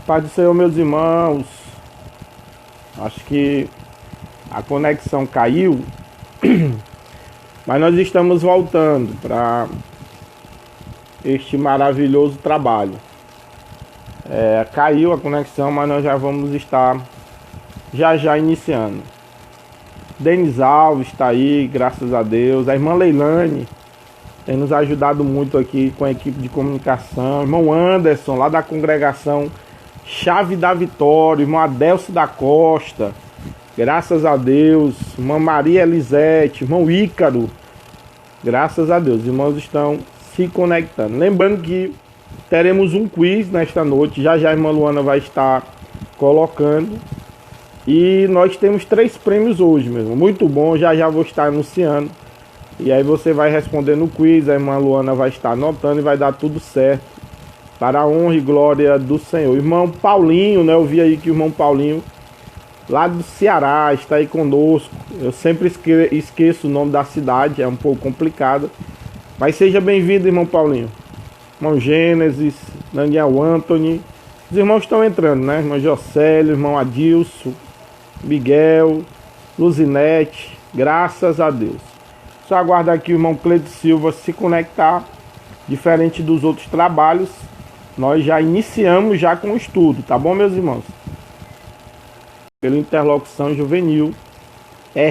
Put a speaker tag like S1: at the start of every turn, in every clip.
S1: Paz do Senhor, meus irmãos. Acho que a conexão caiu, mas nós estamos voltando para este maravilhoso trabalho. Caiu a conexão, mas nós já vamos estar já iniciando. Denis Alves está aí, graças a Deus. A irmã Leilane tem nos ajudado muito aqui com a equipe de comunicação. Irmão Anderson, lá da congregação Chave da Vitória. Irmão Adelcio da Costa, graças a Deus. Irmã Maria Elisete, irmão Ícaro, graças a Deus. Os irmãos estão se conectando. Lembrando que teremos um quiz nesta noite. Já a irmã Luana vai estar colocando. E nós temos 3 prêmios hoje mesmo. Muito bom, já vou estar anunciando. E aí você vai responder no quiz. A irmã Luana vai estar anotando e vai dar tudo certo, para a honra e glória do Senhor. Irmão Paulinho, né? Eu vi aí que o irmão Paulinho, lá do Ceará, está aí conosco. Eu sempre esqueço o nome da cidade, é um pouco complicado. Mas seja bem-vindo, irmão Paulinho. Irmão Gênesis, Daniel Anthony. Os irmãos estão entrando, né? Irmão Jocélio, irmão Adilson, Miguel, Luzinete, graças a Deus. Só aguardar aqui o irmão Cleito Silva se conectar. Diferente dos outros trabalhos, nós já iniciamos já com o estudo, tá bom, meus irmãos? Pela interlocução juvenil, é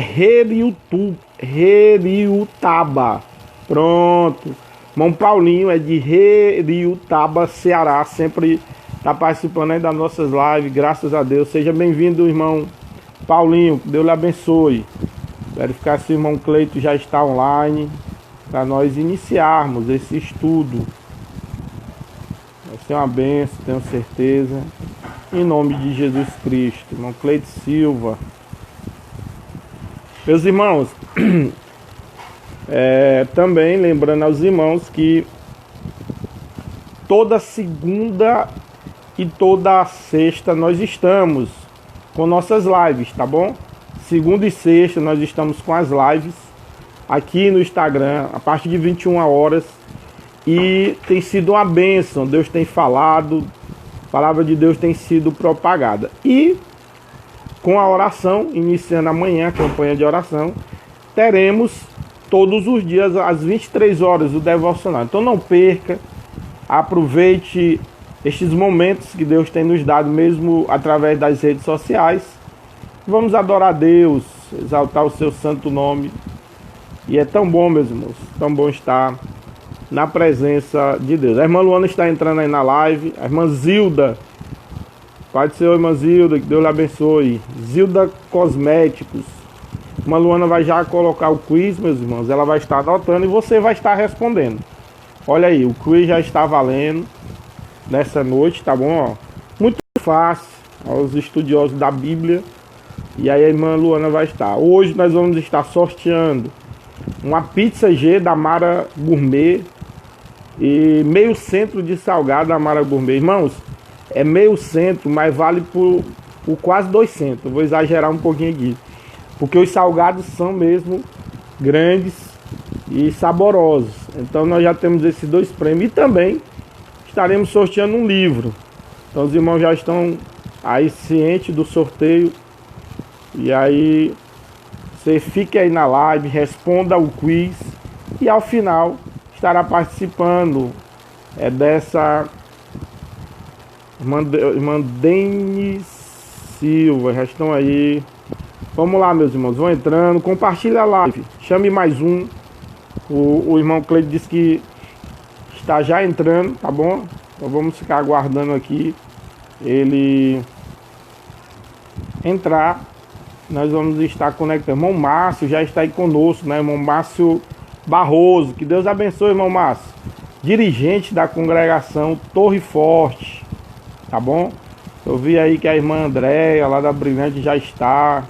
S1: Heriutaba. Pronto. Irmão Paulinho é de Heriutaba, Ceará, sempre está participando aí das nossas lives, graças a Deus. Seja bem-vindo, irmão Paulinho, que Deus lhe abençoe. Verificar se o irmão Cleito já está online, para nós iniciarmos esse estudo. Vai ser uma bênção, tenho certeza. Em nome de Jesus Cristo. Irmão Cleito Silva. Meus irmãos, também lembrando aos irmãos que toda segunda e toda sexta nós estamos com nossas lives, tá bom? Segunda e sexta nós estamos com as lives aqui no Instagram, a partir de 21 horas. E tem sido uma bênção. Deus tem falado, a palavra de Deus tem sido propagada. E com a oração, iniciando amanhã a campanha de oração, teremos todos os dias às 23 horas o devocional. Então não perca, aproveite estes momentos que Deus tem nos dado, mesmo através das redes sociais. Vamos adorar a Deus, exaltar o seu santo nome. E é tão bom, meus irmãos, tão bom estar na presença de Deus. A irmã Luana está entrando aí na live. A irmã Zilda, Pai do Senhor, irmã Zilda, que Deus lhe abençoe. Zilda Cosméticos. A irmã Luana vai já colocar o quiz, meus irmãos. Ela vai estar anotando e você vai estar respondendo. Olha aí, o quiz já está valendo nessa noite, tá bom? Ó, muito fácil aos estudiosos da Bíblia. E aí a irmã Luana vai estar. Hoje nós vamos estar sorteando uma pizza G da Mara Gourmet e meio centro de salgado da Mara Gourmet. Irmãos, é meio centro, mas vale por quase 2 centos. Vou exagerar um pouquinho aqui, porque os salgados são mesmo grandes e saborosos. Então nós já temos esses 2 prêmios. E também estaremos sorteando um livro. Então os irmãos já estão aí cientes do sorteio. E aí você fique aí na live, responda o quiz e ao final estará participando dessa irmã Denis Silva. Já estão aí. Vamos lá, meus irmãos, vão entrando, compartilha a live, chame mais um. O irmão Cleide disse que está já entrando, tá bom? Então vamos ficar aguardando aqui ele entrar. Nós vamos estar conectando. Irmão Márcio já está aí conosco, né? Irmão Márcio Barroso. Que Deus abençoe, irmão Márcio. Dirigente da congregação Torre Forte. Tá bom? Eu vi aí que a irmã Andréia, lá da Brilhante, já está. A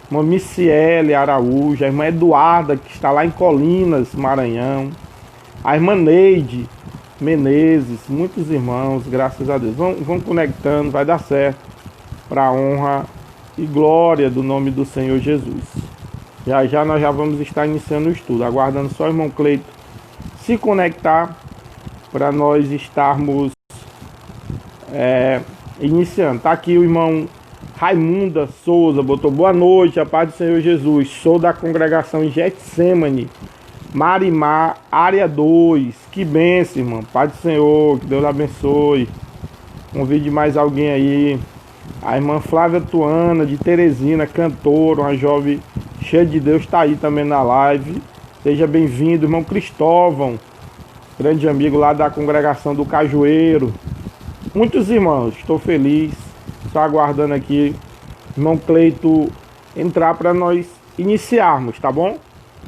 S1: irmã Miciele Araújo. A irmã Eduarda, que está lá em Colinas, Maranhão. A irmã Neide Menezes. Muitos irmãos, graças a Deus. Vão conectando, vai dar certo. Para a honra e glória do nome do Senhor Jesus. Já nós já vamos estar iniciando o estudo, aguardando só o irmão Cleito se conectar para nós estarmos iniciando. Tá aqui o irmão Raimunda Souza, botou boa noite, a paz do Senhor Jesus. Sou da congregação Getsemane, Marimar, área 2. Que bênção, irmão. Paz do Senhor, que Deus abençoe. Convide mais alguém aí. A irmã Flávia Tuana, de Teresina, cantora, uma jovem cheia de Deus, está aí também na live. Seja bem-vindo, irmão Cristóvão, grande amigo lá da congregação do Cajueiro. Muitos irmãos, estou feliz. Só aguardando aqui, irmão Cleito, entrar para nós iniciarmos, tá bom?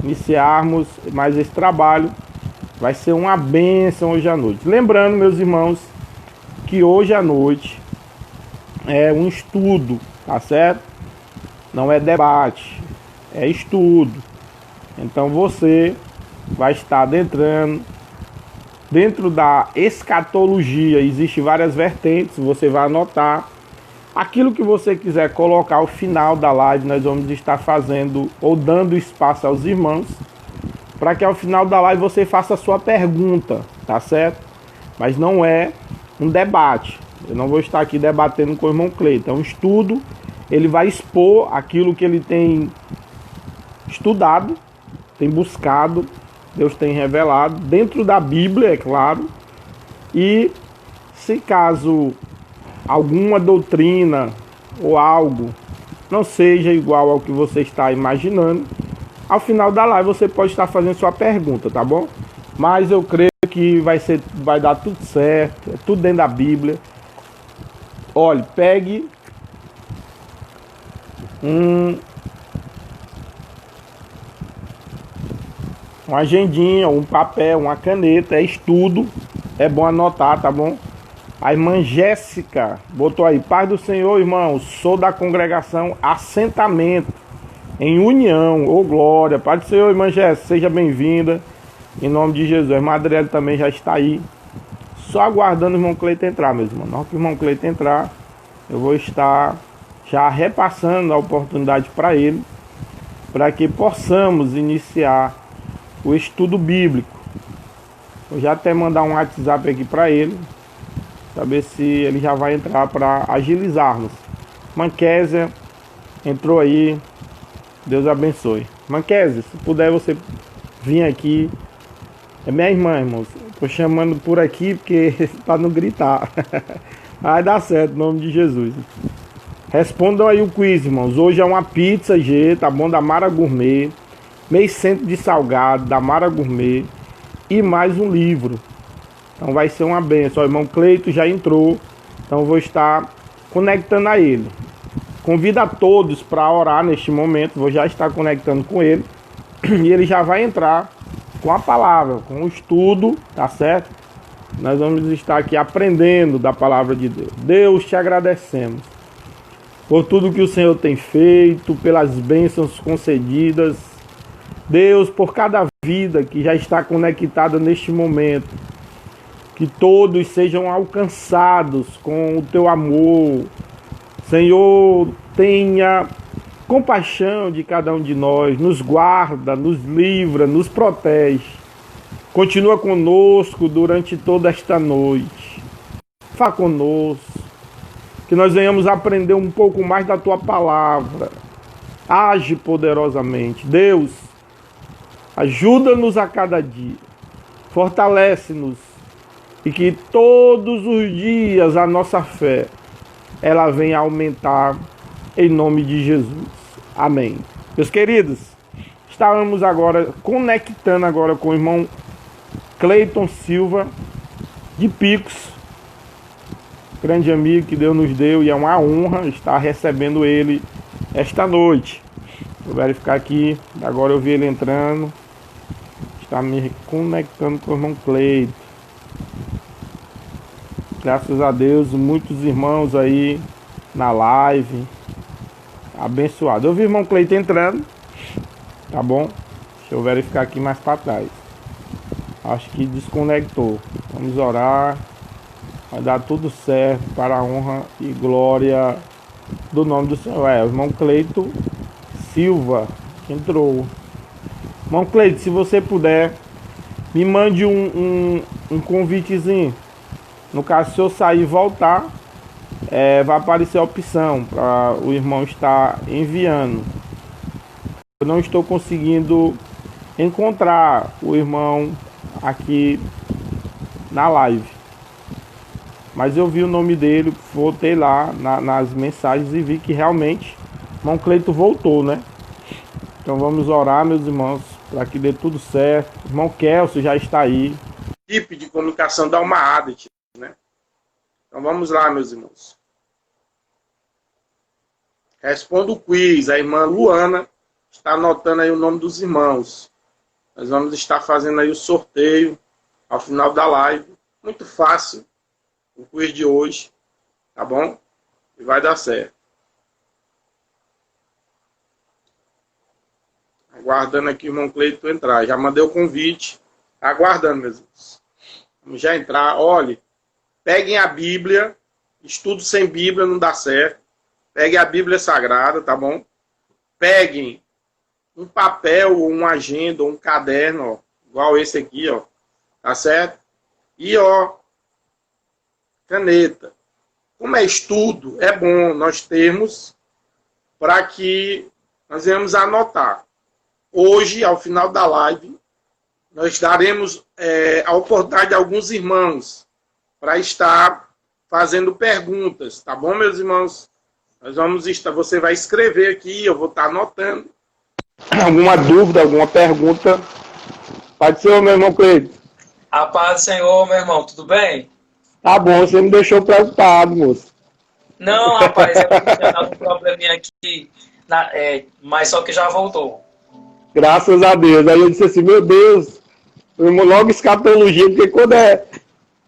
S1: Iniciarmos mais esse trabalho. Vai ser uma bênção hoje à noite. Lembrando, meus irmãos, que hoje à noite é um estudo, tá certo? Não é debate, é estudo. Então você vai estar adentrando dentro da escatologia. Existem várias vertentes, você vai anotar. Aquilo que você quiser colocar ao final da live, nós vamos estar fazendo ou dando espaço aos irmãos, para que ao final da live você faça a sua pergunta, tá certo? Mas não é um debate. Eu não vou estar aqui debatendo com o irmão Cleito. É um estudo. Ele vai expor aquilo que ele tem estudado, tem buscado, Deus tem revelado, dentro da Bíblia, é claro. E se caso alguma doutrina ou algo não seja igual ao que você está imaginando, ao final da live você pode estar fazendo sua pergunta, tá bom? Mas eu creio que vai dar tudo certo, é tudo dentro da Bíblia. Olha, pegue uma agendinha, um papel, uma caneta, é estudo, é bom anotar, tá bom? A irmã Jéssica botou aí, paz do Senhor, irmão, sou da congregação Assentamento, em União, ô glória, paz do Senhor, irmã Jéssica, seja bem-vinda, em nome de Jesus. A irmã Adriana também já está aí, só aguardando o irmão Cleito entrar, meus irmãos. Na hora que o irmão Cleito entrar, eu vou estar já repassando a oportunidade para ele, para que possamos iniciar o estudo bíblico. Vou já até mandar um WhatsApp aqui para ele, saber se ele já vai entrar para agilizarmos. Manquésia entrou aí, Deus abençoe. Manquésia, se puder você vir aqui. É minha irmã, irmãos. Tô chamando por aqui porque para não gritar. Vai dar certo, em nome de Jesus. Respondam aí o quiz, irmãos. Hoje é uma pizza G, tá bom? Da Mara Gourmet. Meio centro de salgado da Mara Gourmet. E mais um livro. Então vai ser uma benção. O irmão Cleito já entrou. Então eu vou estar conectando a ele. Convido a todos para orar neste momento. Vou já estar conectando com ele. E ele já vai entrar com a palavra, com o estudo, tá certo? Nós vamos estar aqui aprendendo da palavra de Deus. Deus, te agradecemos por tudo que o Senhor tem feito, pelas bênçãos concedidas. Deus, por cada vida que já está conectada neste momento. Que todos sejam alcançados com o teu amor. Senhor, tenha compaixão de cada um de nós, nos guarda, nos livra, nos protege. Continua conosco durante toda esta noite. Fala conosco, que nós venhamos aprender um pouco mais da tua palavra. Age poderosamente. Deus, ajuda-nos a cada dia. Fortalece-nos e que todos os dias a nossa fé ela venha aumentar em nome de Jesus. Amém. Meus queridos, estávamos agora conectando agora com o irmão Cleiton Silva de Picos, grande amigo que Deus nos deu, e é uma honra estar recebendo ele esta noite. Vou verificar aqui, agora eu vi ele entrando, está me conectando com o irmão Cleiton. Graças a Deus, muitos irmãos aí na live, abençoado. Eu vi o irmão Cleiton entrando, tá bom? Deixa eu verificar aqui mais para trás. Acho que desconectou. Vamos orar. Vai dar tudo certo para a honra e glória do nome do Senhor. O irmão Cleiton Silva que entrou. Irmão Cleiton, se você puder, me mande um convitezinho. No caso, se eu sair e voltar, vai aparecer a opção para o irmão estar enviando. Eu não estou conseguindo encontrar o irmão aqui na live. Mas eu vi o nome dele, voltei lá nas mensagens e vi que realmente o irmão Cleito voltou, né? Então vamos orar, meus irmãos, para que dê tudo certo. O irmão Kelso já está aí. Equipe de comunicação da Alma Adet, né? Então vamos lá, meus irmãos. Responda o quiz. A irmã Luana está anotando aí o nome dos irmãos. Nós vamos estar fazendo aí o sorteio ao final da live. Muito fácil o quiz de hoje, tá bom? E vai dar certo. Aguardando aqui o irmão Cleito entrar. Já mandei o convite. Tá aguardando, meus irmãos. Vamos já entrar. Olhe, peguem a Bíblia. Estudo sem Bíblia não dá certo. Peguem a Bíblia Sagrada, tá bom? Peguem um papel, ou uma agenda, ou um caderno, ó, igual esse aqui, ó. Tá certo? E, ó, caneta. Como é estudo, é bom nós termos para que nós venhamos anotar. Hoje, ao final da live, nós daremos a oportunidade de alguns irmãos para estar fazendo perguntas, tá bom, meus irmãos? Nós vamos estar, você vai escrever aqui, eu vou estar anotando. Alguma dúvida, alguma pergunta? Pode ser, meu irmão Cleito.
S2: A paz do Senhor, meu irmão, tudo bem?
S1: Tá bom, você me deixou preocupado, moço.
S2: Não, rapaz, eu tinha dado um probleminha aqui, mas só que já voltou.
S1: Graças a Deus. Aí eu disse assim, meu Deus, logo escatologia, porque quando é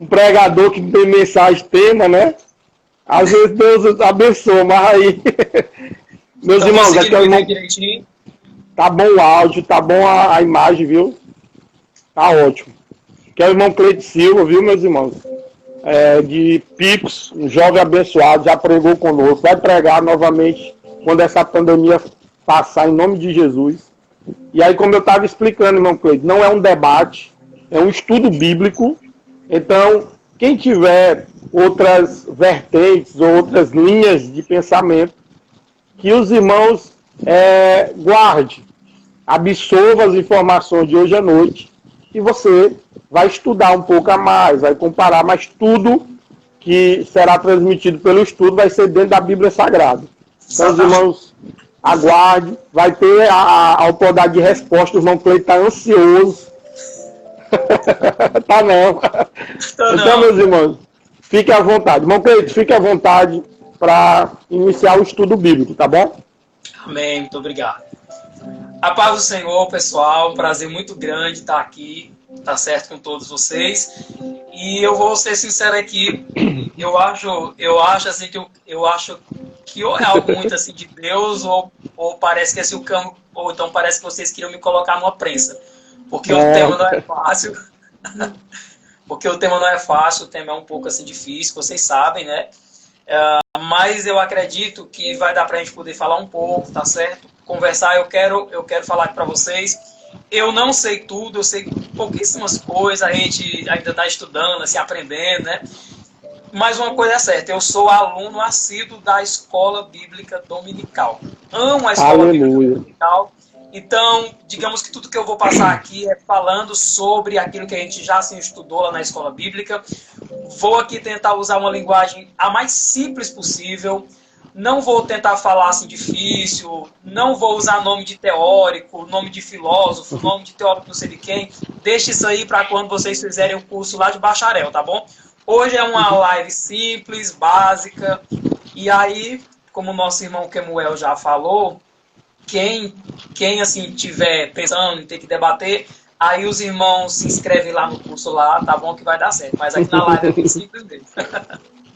S1: um pregador que não tem mensagem, tema, né? Às vezes Deus abençoa, mas aí... Meus
S2: Então,
S1: irmãos, aqui é o irmão...
S2: direitinho.
S1: Tá bom o áudio, tá bom a imagem, viu? Tá ótimo. Que é o irmão Cleito Silva, viu, meus irmãos? De Pix, um jovem abençoado, já pregou conosco. Vai pregar novamente quando essa pandemia passar, em nome de Jesus. E aí, como eu estava explicando, irmão Cleito, não é um debate, é um estudo bíblico. Então, quem tiver outras vertentes ou outras linhas de pensamento, que os irmãos guarde, absorva as informações de hoje à noite e você vai estudar um pouco a mais, vai comparar, mas tudo que será transmitido pelo estudo vai ser dentro da Bíblia Sagrada. Então, os irmãos, aguarde, vai ter a oportunidade de resposta. O irmão Cleito está ansioso. Tá não. Então, meus irmãos, fique à vontade. Irmão Cleito, fique à vontade para iniciar o estudo bíblico, tá bom?
S2: Amém, muito obrigado. A paz do Senhor, pessoal, prazer muito grande estar aqui, tá certo, com todos vocês. E eu vou ser sincero aqui, eu acho assim que eu acho que ou é algo muito assim de Deus ou parece que é assim, ou então parece que vocês queriam me colocar numa prensa, porque o tema não é fácil. Porque o tema não é fácil, o tema é um pouco assim difícil, vocês sabem, né? Mas eu acredito que vai dar pra gente poder falar um pouco, tá certo? Conversar, eu quero falar aqui para vocês. Eu não sei tudo, eu sei pouquíssimas coisas, a gente ainda está estudando, assim, aprendendo, né? Mas uma coisa é certa, eu sou aluno assíduo da Escola Bíblica Dominical. Amo a Escola Bíblica Dominical. Então, digamos que tudo que eu vou passar aqui é falando sobre aquilo que a gente já assim, estudou lá na Escola Bíblica. Vou aqui tentar usar uma linguagem a mais simples possível. Não vou tentar falar assim difícil, não vou usar nome de teórico, nome de filósofo, nome de teórico não sei de quem. Deixe isso aí para quando vocês fizerem o curso lá de bacharel, tá bom? Hoje é uma live simples, básica. E aí, como o nosso irmão Kemuel já falou, quem assim tiver pensando em ter que debater, aí os irmãos se inscrevem lá no curso lá, tá bom, que vai dar certo. Mas aqui na live é bem simples mesmo.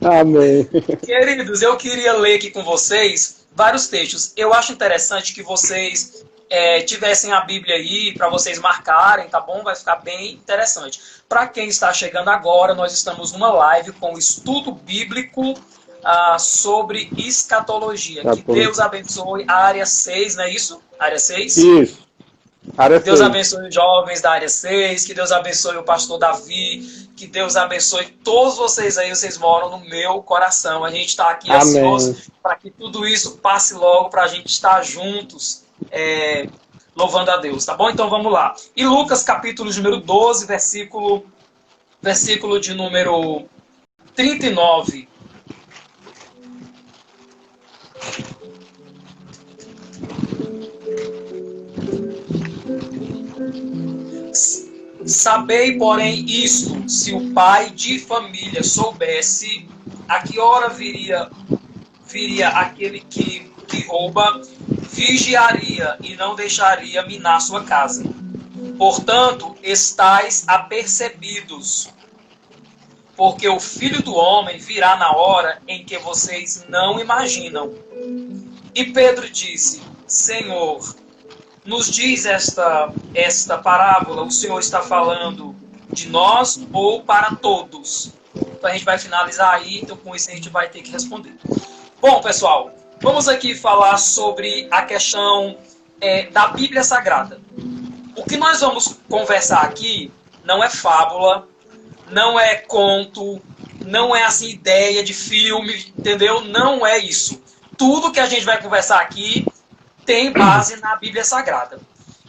S1: Amém.
S2: Queridos, eu queria ler aqui com vocês vários textos. Eu acho interessante que vocês tivessem a Bíblia aí para vocês marcarem, tá bom? Vai ficar bem interessante. Para quem está chegando agora, nós estamos numa live com o estudo bíblico sobre escatologia. Que Deus abençoe a área 6, não é isso? Área 6?
S1: Isso. Área
S2: Que Deus
S1: 6.
S2: abençoe os jovens da área 6, que Deus abençoe o pastor Davi, que Deus abençoe todos vocês aí, vocês moram no meu coração. A gente está aqui ansioso
S1: Amém.
S2: para que tudo isso passe logo, para a gente estar juntos, louvando a Deus, tá bom? Então vamos lá. E Lucas, capítulo número 12, versículo de número 39. Sabei, porém, isto: se o pai de família soubesse a que hora viria aquele que rouba, vigiaria e não deixaria minar sua casa. Portanto, estais apercebidos, porque o Filho do Homem virá na hora em que vocês não imaginam. E Pedro disse: Senhor, nos diz esta parábola, o Senhor está falando de nós ou para todos? Então a gente vai finalizar aí, então com isso a gente vai ter que responder. Bom, pessoal, vamos aqui falar sobre a questão da Bíblia Sagrada. O que nós vamos conversar aqui não é fábula, não é conto, não é assim ideia de filme, entendeu? Não é isso. Tudo que a gente vai conversar aqui tem base na Bíblia Sagrada.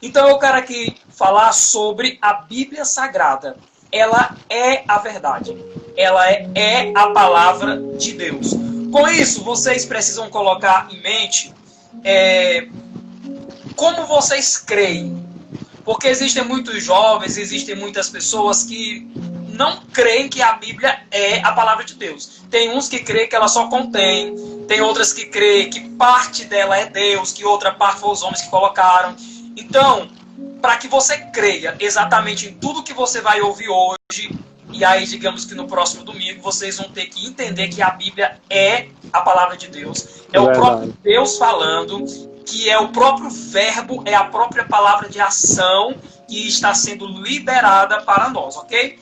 S2: Então eu quero aqui falar sobre a Bíblia Sagrada. Ela é a verdade. Ela é a palavra de Deus. Com isso, vocês precisam colocar em mente como vocês creem. Porque existem muitos jovens, existem muitas pessoas que não creem que a Bíblia é a palavra de Deus. Tem uns que creem que ela só contém, tem outras que creem que parte dela é Deus, que outra parte foram os homens que colocaram. Então, para que você creia exatamente em tudo que você vai ouvir hoje, e aí digamos que no próximo domingo vocês vão ter que entender que a Bíblia é a palavra de Deus, é o próprio Deus falando, que é o próprio verbo, é a própria palavra de ação que está sendo liberada para nós, ok?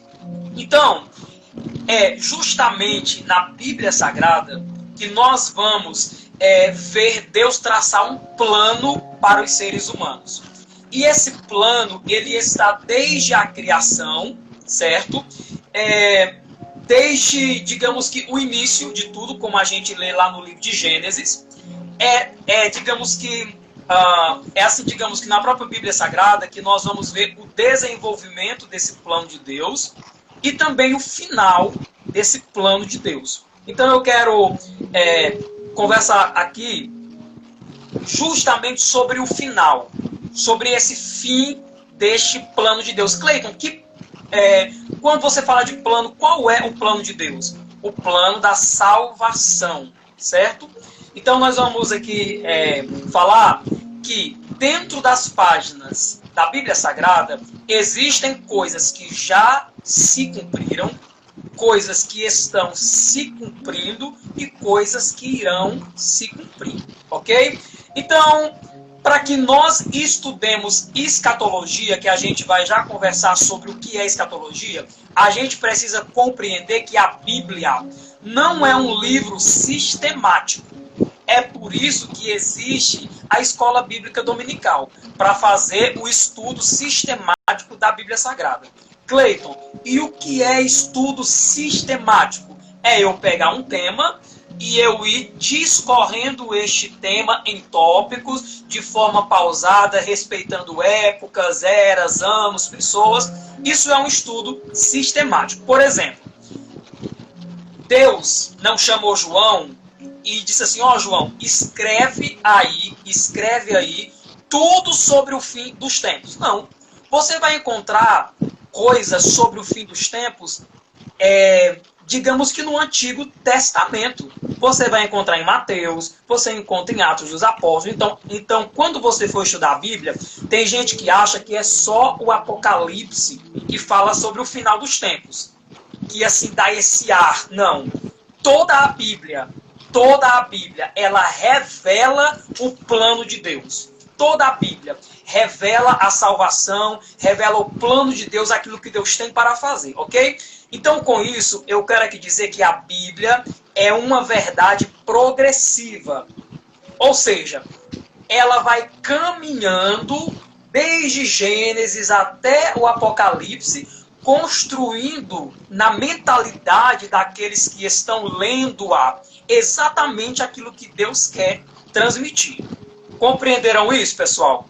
S2: Então, é justamente na Bíblia Sagrada que nós vamos ver Deus traçar um plano para os seres humanos. E esse plano, ele está desde a criação, certo? Desde, digamos que, o início de tudo, como a gente lê lá no livro de Gênesis. Digamos que, assim, digamos que na própria Bíblia Sagrada que nós vamos ver o desenvolvimento desse plano de Deus e também o final desse plano de Deus. Então eu quero conversar aqui justamente sobre o final, sobre esse fim deste plano de Deus. Cleiton, quando você fala de plano, qual é o plano de Deus? O plano da salvação, certo? Então nós vamos aqui falar que dentro das páginas da Bíblia Sagrada existem coisas que já se cumpriram, coisas que estão se cumprindo e coisas que irão se cumprir, ok? Então, para que nós estudemos escatologia, que a gente vai já conversar sobre o que é escatologia, a gente precisa compreender que a Bíblia não é um livro sistemático. É por isso que existe a escola bíblica dominical, para fazer o estudo sistemático da Bíblia Sagrada. Cleiton, e o que é estudo sistemático? É eu pegar um tema e eu ir discorrendo este tema em tópicos, de forma pausada, respeitando épocas, eras, anos, pessoas. Isso é um estudo sistemático. Por exemplo, Deus não chamou João e disse assim: ó, João, escreve aí tudo sobre o fim dos tempos. Não. Você vai encontrar coisas sobre o fim dos tempos, digamos que no Antigo Testamento. Você vai encontrar em Mateus, você encontra em Atos dos Apóstolos. Então, quando você for estudar a Bíblia, tem gente que acha que é só o Apocalipse que fala sobre o final dos tempos, que assim dá esse ar. Não. Toda a Bíblia, ela revela o plano de Deus. Toda a Bíblia revela a salvação, revela o plano de Deus, aquilo que Deus tem para fazer, ok? Então, com isso, eu quero aqui dizer que a Bíblia é uma verdade progressiva. Ou seja, ela vai caminhando desde Gênesis até o Apocalipse, construindo na mentalidade daqueles que estão lendo-a exatamente aquilo que Deus quer transmitir. Compreenderam isso, pessoal?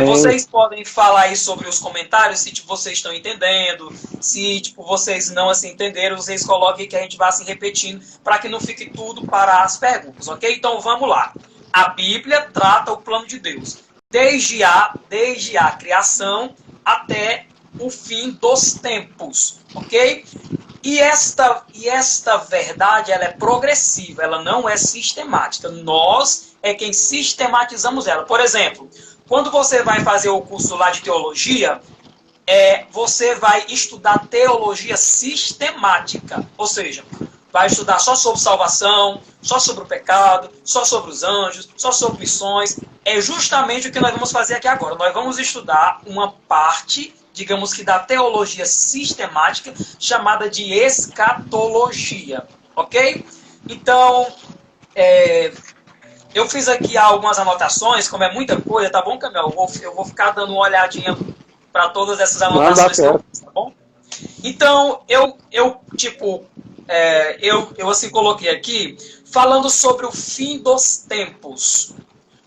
S2: Vocês podem falar aí sobre os comentários, se tipo, vocês estão entendendo, se tipo, vocês não assim, entenderam, vocês coloquem que a gente vá assim, repetindo, para que não fique tudo para as perguntas, ok? Então vamos lá. A Bíblia trata o plano de Deus, desde a criação até o fim dos tempos, ok? E esta verdade, ela é progressiva, ela não é sistemática. Nós é quem sistematizamos ela. Por exemplo, quando você vai fazer o curso lá de teologia, você vai estudar teologia sistemática. Ou seja, vai estudar só sobre salvação, só sobre o pecado, só sobre os anjos, só sobre missões. É justamente o que nós vamos fazer aqui agora. Nós vamos estudar uma parte, digamos que da teologia sistemática, chamada de escatologia. Ok? Então, eu fiz aqui algumas anotações, como é muita coisa, tá bom, Camel? Eu vou ficar dando uma olhadinha para todas essas anotações que eu fiz, tá bom? Então, eu assim coloquei aqui, falando sobre o fim dos tempos.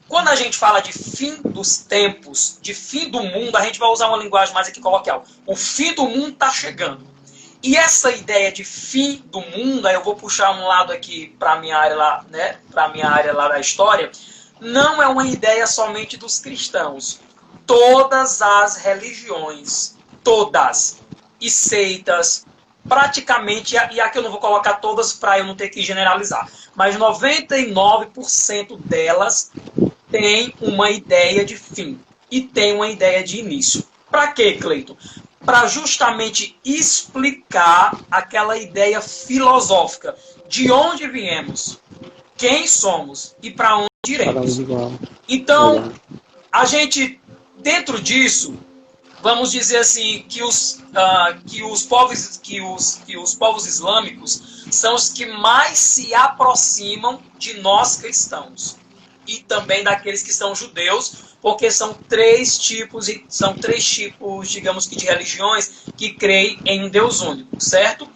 S2: Quando a gente fala de fim dos tempos, de fim do mundo, a gente vai usar uma linguagem mais aqui coloquial. O fim do mundo está chegando. E essa ideia de fim do mundo, aí eu vou puxar um lado aqui para a minha área lá, né? Para a minha área lá da história, não é uma ideia somente dos cristãos. Todas as religiões, todas, e seitas, praticamente, e aqui eu não vou colocar todas para eu não ter que generalizar, mas 99% delas tem uma ideia de fim e tem uma ideia de início. Para quê, Cleiton? Para justamente explicar aquela ideia filosófica de onde viemos, quem somos e para onde iremos. Então, a gente, dentro disso, vamos dizer assim, que os povos islâmicos são os que mais se aproximam de nós cristãos e também daqueles que são judeus, porque são três tipos, digamos que de religiões que creem em um Deus único, certo?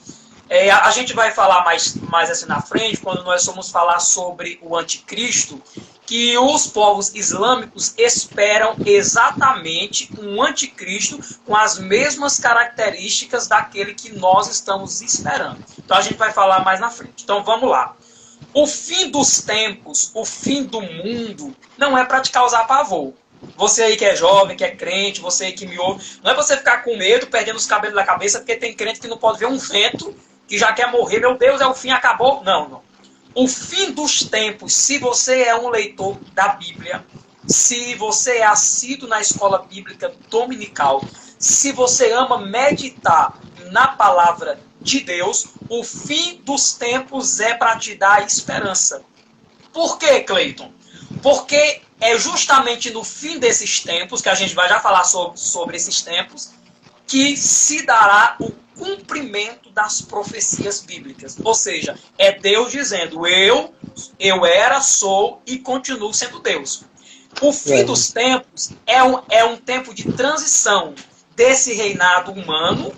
S2: A gente vai falar mais assim na frente, quando nós formos falar sobre o anticristo, que os povos islâmicos esperam exatamente um anticristo com as mesmas características daquele que nós estamos esperando. Então a gente vai falar mais na frente. Então vamos lá. O fim dos tempos, o fim do mundo, não é para te causar pavor. Você aí que é jovem, que é crente, você aí que me ouve, não é pra você ficar com medo, perdendo os cabelos da cabeça, porque tem crente que não pode ver um vento, que já quer morrer, meu Deus, é o fim, acabou. Não. O fim dos tempos, se você é um leitor da Bíblia, se você é assíduo na escola bíblica dominical, se você ama meditar na palavra de Deus, o fim dos tempos é para te dar esperança. Por quê, Cleiton? Porque é justamente no fim desses tempos, que a gente vai já falar sobre esses tempos, que se dará o cumprimento das profecias bíblicas. Ou seja, é Deus dizendo, eu era, sou e continuo sendo Deus. O fim dos tempos é um tempo de transição desse reinado humano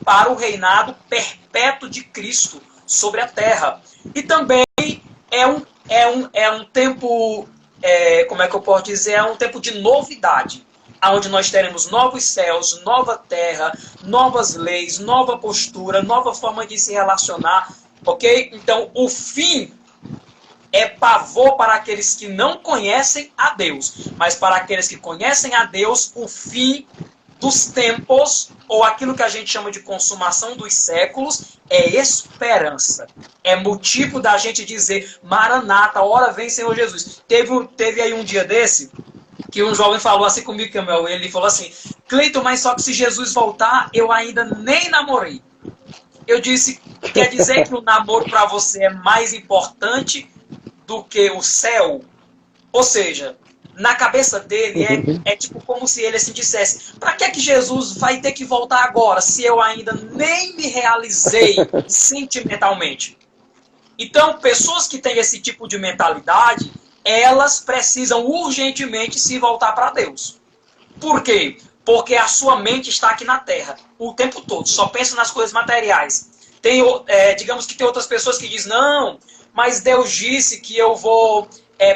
S2: para o reinado perpétuo de Cristo sobre a terra. E também é um tempo, como é que eu posso dizer, é um tempo de novidade, onde nós teremos novos céus, nova terra, novas leis, nova postura, nova forma de se relacionar, ok? Então, o fim é pavor para aqueles que não conhecem a Deus, mas para aqueles que conhecem a Deus, o fim dos tempos, ou aquilo que a gente chama de consumação dos séculos, é esperança. É motivo da gente dizer, Maranata, hora vem Senhor Jesus. Teve aí um dia desse, que um jovem falou assim comigo, Camel, ele falou assim, Cleiton, mas só que se Jesus voltar, eu ainda nem namorei. Eu disse, quer dizer que o namoro para você é mais importante do que o céu? Ou seja, na cabeça dele é tipo como se ele assim dissesse, para que Jesus vai ter que voltar agora, se eu ainda nem me realizei sentimentalmente? Então, pessoas que têm esse tipo de mentalidade, elas precisam urgentemente se voltar para Deus. Por quê? Porque a sua mente está aqui na Terra o tempo todo, só pensa nas coisas materiais. Digamos que tem outras pessoas que dizem, não, mas Deus disse que eu vou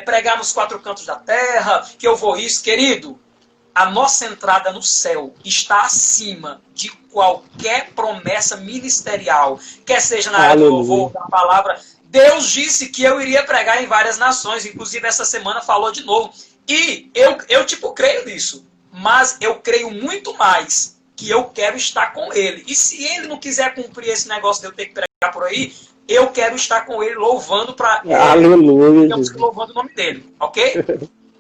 S2: pregar nos 4 cantos da terra, que eu vou isso. Querido, a nossa entrada no céu está acima de qualquer promessa ministerial, quer seja na área do louvor, da palavra. Deus disse que eu iria pregar em várias nações, inclusive essa semana falou de novo. E eu creio nisso, mas eu creio muito mais que eu quero estar com ele. E se ele não quiser cumprir esse negócio de eu ter que pregar por aí, eu quero estar com ele louvando
S1: aleluia,
S2: louvando o nome dele, ok?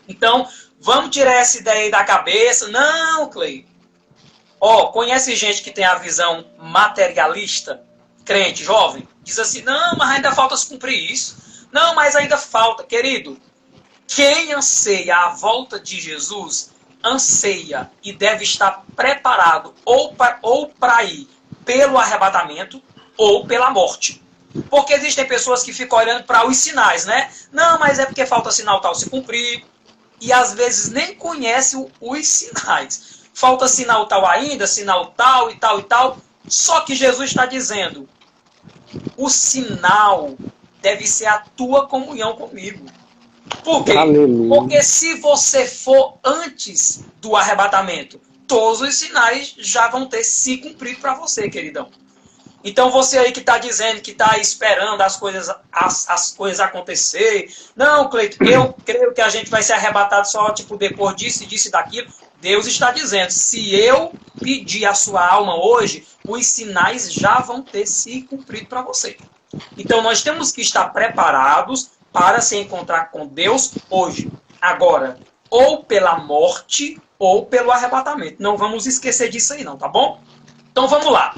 S2: Então, vamos tirar essa ideia aí da cabeça. Não, Clay. Conhece gente que tem a visão materialista, crente, jovem? Diz assim, não, mas ainda falta se cumprir isso. Não, mas ainda falta. Querido, quem anseia a volta de Jesus, anseia e deve estar preparado ou para ir pelo arrebatamento ou pela morte. Porque existem pessoas que ficam olhando para os sinais, né? Não, mas é porque falta sinal tal se cumprir. E às vezes nem conhece os sinais. Falta sinal tal ainda, sinal tal e tal e tal. Só que Jesus está dizendo, o sinal deve ser a tua comunhão comigo. Por quê?
S1: Aleluia.
S2: Porque se você for antes do arrebatamento, todos os sinais já vão ter se cumprido para você, queridão. Então você aí que está dizendo que está esperando as coisas acontecer. Não, Cleiton, eu creio que a gente vai ser arrebatado só depois disso e disso e daquilo. Deus está dizendo, se eu pedir a sua alma hoje, os sinais já vão ter se cumprido para você. Então nós temos que estar preparados para se encontrar com Deus hoje. Agora, ou pela morte ou pelo arrebatamento. Não vamos esquecer disso aí não, tá bom? Então vamos lá.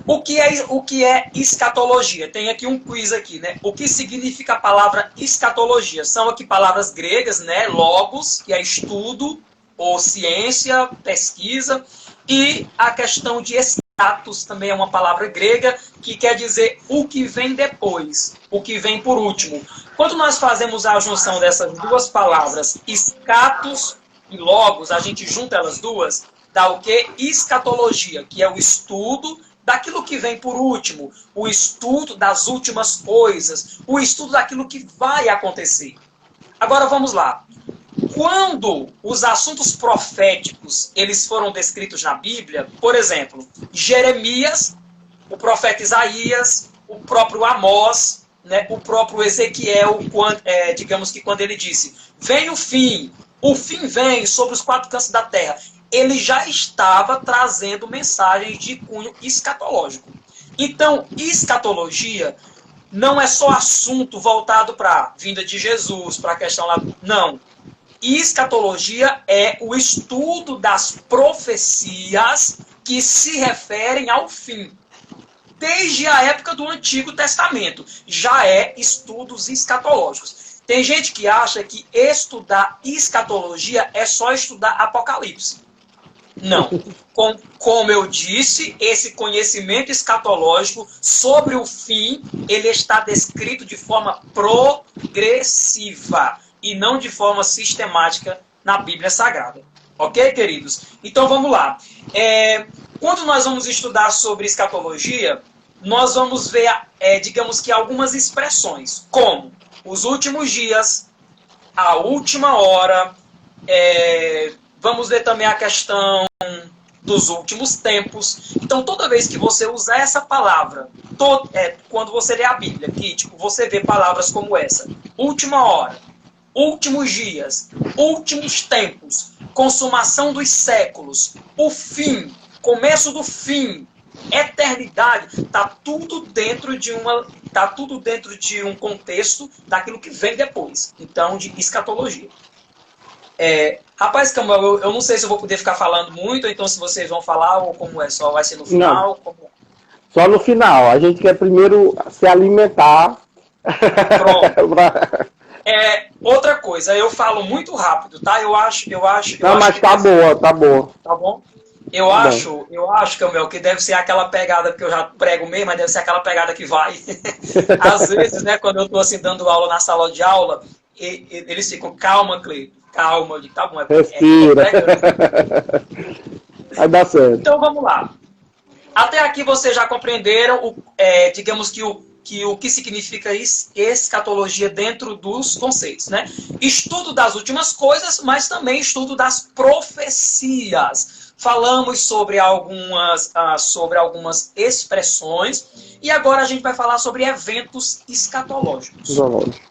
S2: O que é escatologia? Tem aqui um quiz aqui, né? O que significa a palavra escatologia? São aqui palavras gregas, né? Logos, que é estudo, ou ciência, pesquisa. E a questão de escatos também é uma palavra grega, que quer dizer o que vem depois, o que vem por último. Quando nós fazemos a junção dessas duas palavras, escatos e logos, a gente junta elas duas, dá o quê? Escatologia, que é o estudo daquilo que vem por último, o estudo das últimas coisas, o estudo daquilo que vai acontecer. Agora vamos lá. Quando os assuntos proféticos eles foram descritos na Bíblia, por exemplo, Jeremias, o profeta Isaías, o próprio Amós, né, o próprio Ezequiel, digamos que quando ele disse, vem o fim vem sobre os 4 cantos da terra, ele já estava trazendo mensagens de cunho escatológico. Então, escatologia não é só assunto voltado para a vinda de Jesus, para a questão lá. Não. Escatologia é o estudo das profecias que se referem ao fim. Desde a época do Antigo Testamento, já é estudos escatológicos. Tem gente que acha que estudar escatologia é só estudar Apocalipse. Não. Como eu disse, esse conhecimento escatológico sobre o fim, ele está descrito de forma progressiva e não de forma sistemática na Bíblia Sagrada. Ok, queridos? Então vamos lá. Quando nós vamos estudar sobre escatologia, nós vamos ver, digamos que algumas expressões, como os últimos dias, a última hora, vamos ver também a questão dos últimos tempos. Então, toda vez que você usar essa palavra, quando você lê a Bíblia, que você vê palavras como essa, última hora, últimos dias, últimos tempos, consumação dos séculos, o fim, começo do fim, eternidade, está tudo dentro de um contexto daquilo que vem depois. Então, de escatologia. Rapaz, Campbell, eu não sei se eu vou poder ficar falando muito, ou então se vocês vão falar, ou como é, só vai ser no final? Como...
S1: Só no final. A gente quer primeiro se alimentar.
S2: Pronto. Outra coisa, eu falo muito rápido, tá? Eu acho.
S1: Não, mas tá boa, tá boa.
S2: Tá bom? Eu acho, Campbell, que deve ser aquela pegada que eu já prego mesmo, mas deve ser aquela pegada que vai. Às vezes, né, quando eu tô assim dando aula na sala de aula, eles ficam, calma, Cleiton. calma. Eu digo, tá bom,
S1: Respira. Vai dar certo.
S2: Então vamos lá. Até aqui vocês já compreenderam, digamos que o que significa escatologia dentro dos conceitos, né? Estudo das últimas coisas, mas também estudo das profecias. Falamos sobre algumas expressões e agora a gente vai falar sobre eventos escatológicos.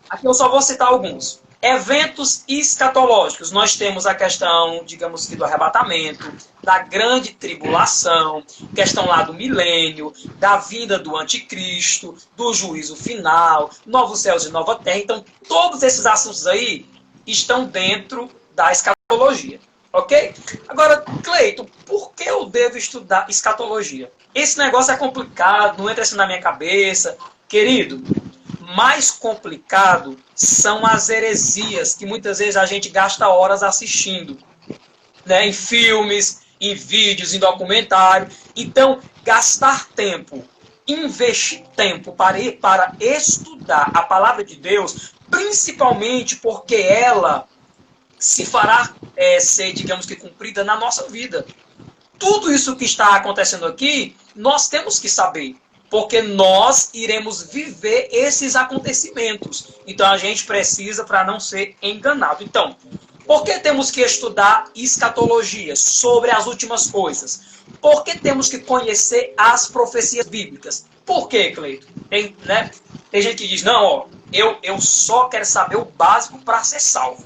S2: Aqui eu só vou citar alguns. Eventos escatológicos. Nós temos a questão, digamos que do arrebatamento, da grande tribulação, questão lá do milênio, da vinda do anticristo, do juízo final, novos céus e nova terra. Então, todos esses assuntos aí estão dentro da escatologia. Ok? Agora, Cleiton, por que eu devo estudar escatologia? Esse negócio é complicado, não entra assim na minha cabeça. Querido, mais complicado são as heresias que muitas vezes a gente gasta horas assistindo, né? Em filmes, em vídeos, em documentário. Então, gastar tempo, investir tempo para estudar a palavra de Deus, principalmente porque ela se fará ser, digamos que, cumprida na nossa vida. Tudo isso que está acontecendo aqui, nós temos que saber. Porque nós iremos viver esses acontecimentos. Então a gente precisa para não ser enganado. Então, por que temos que estudar escatologia sobre as últimas coisas? Por que temos que conhecer as profecias bíblicas? Por quê, Cleiton? Tem gente que diz, não, ó, eu só quero saber o básico para ser salvo.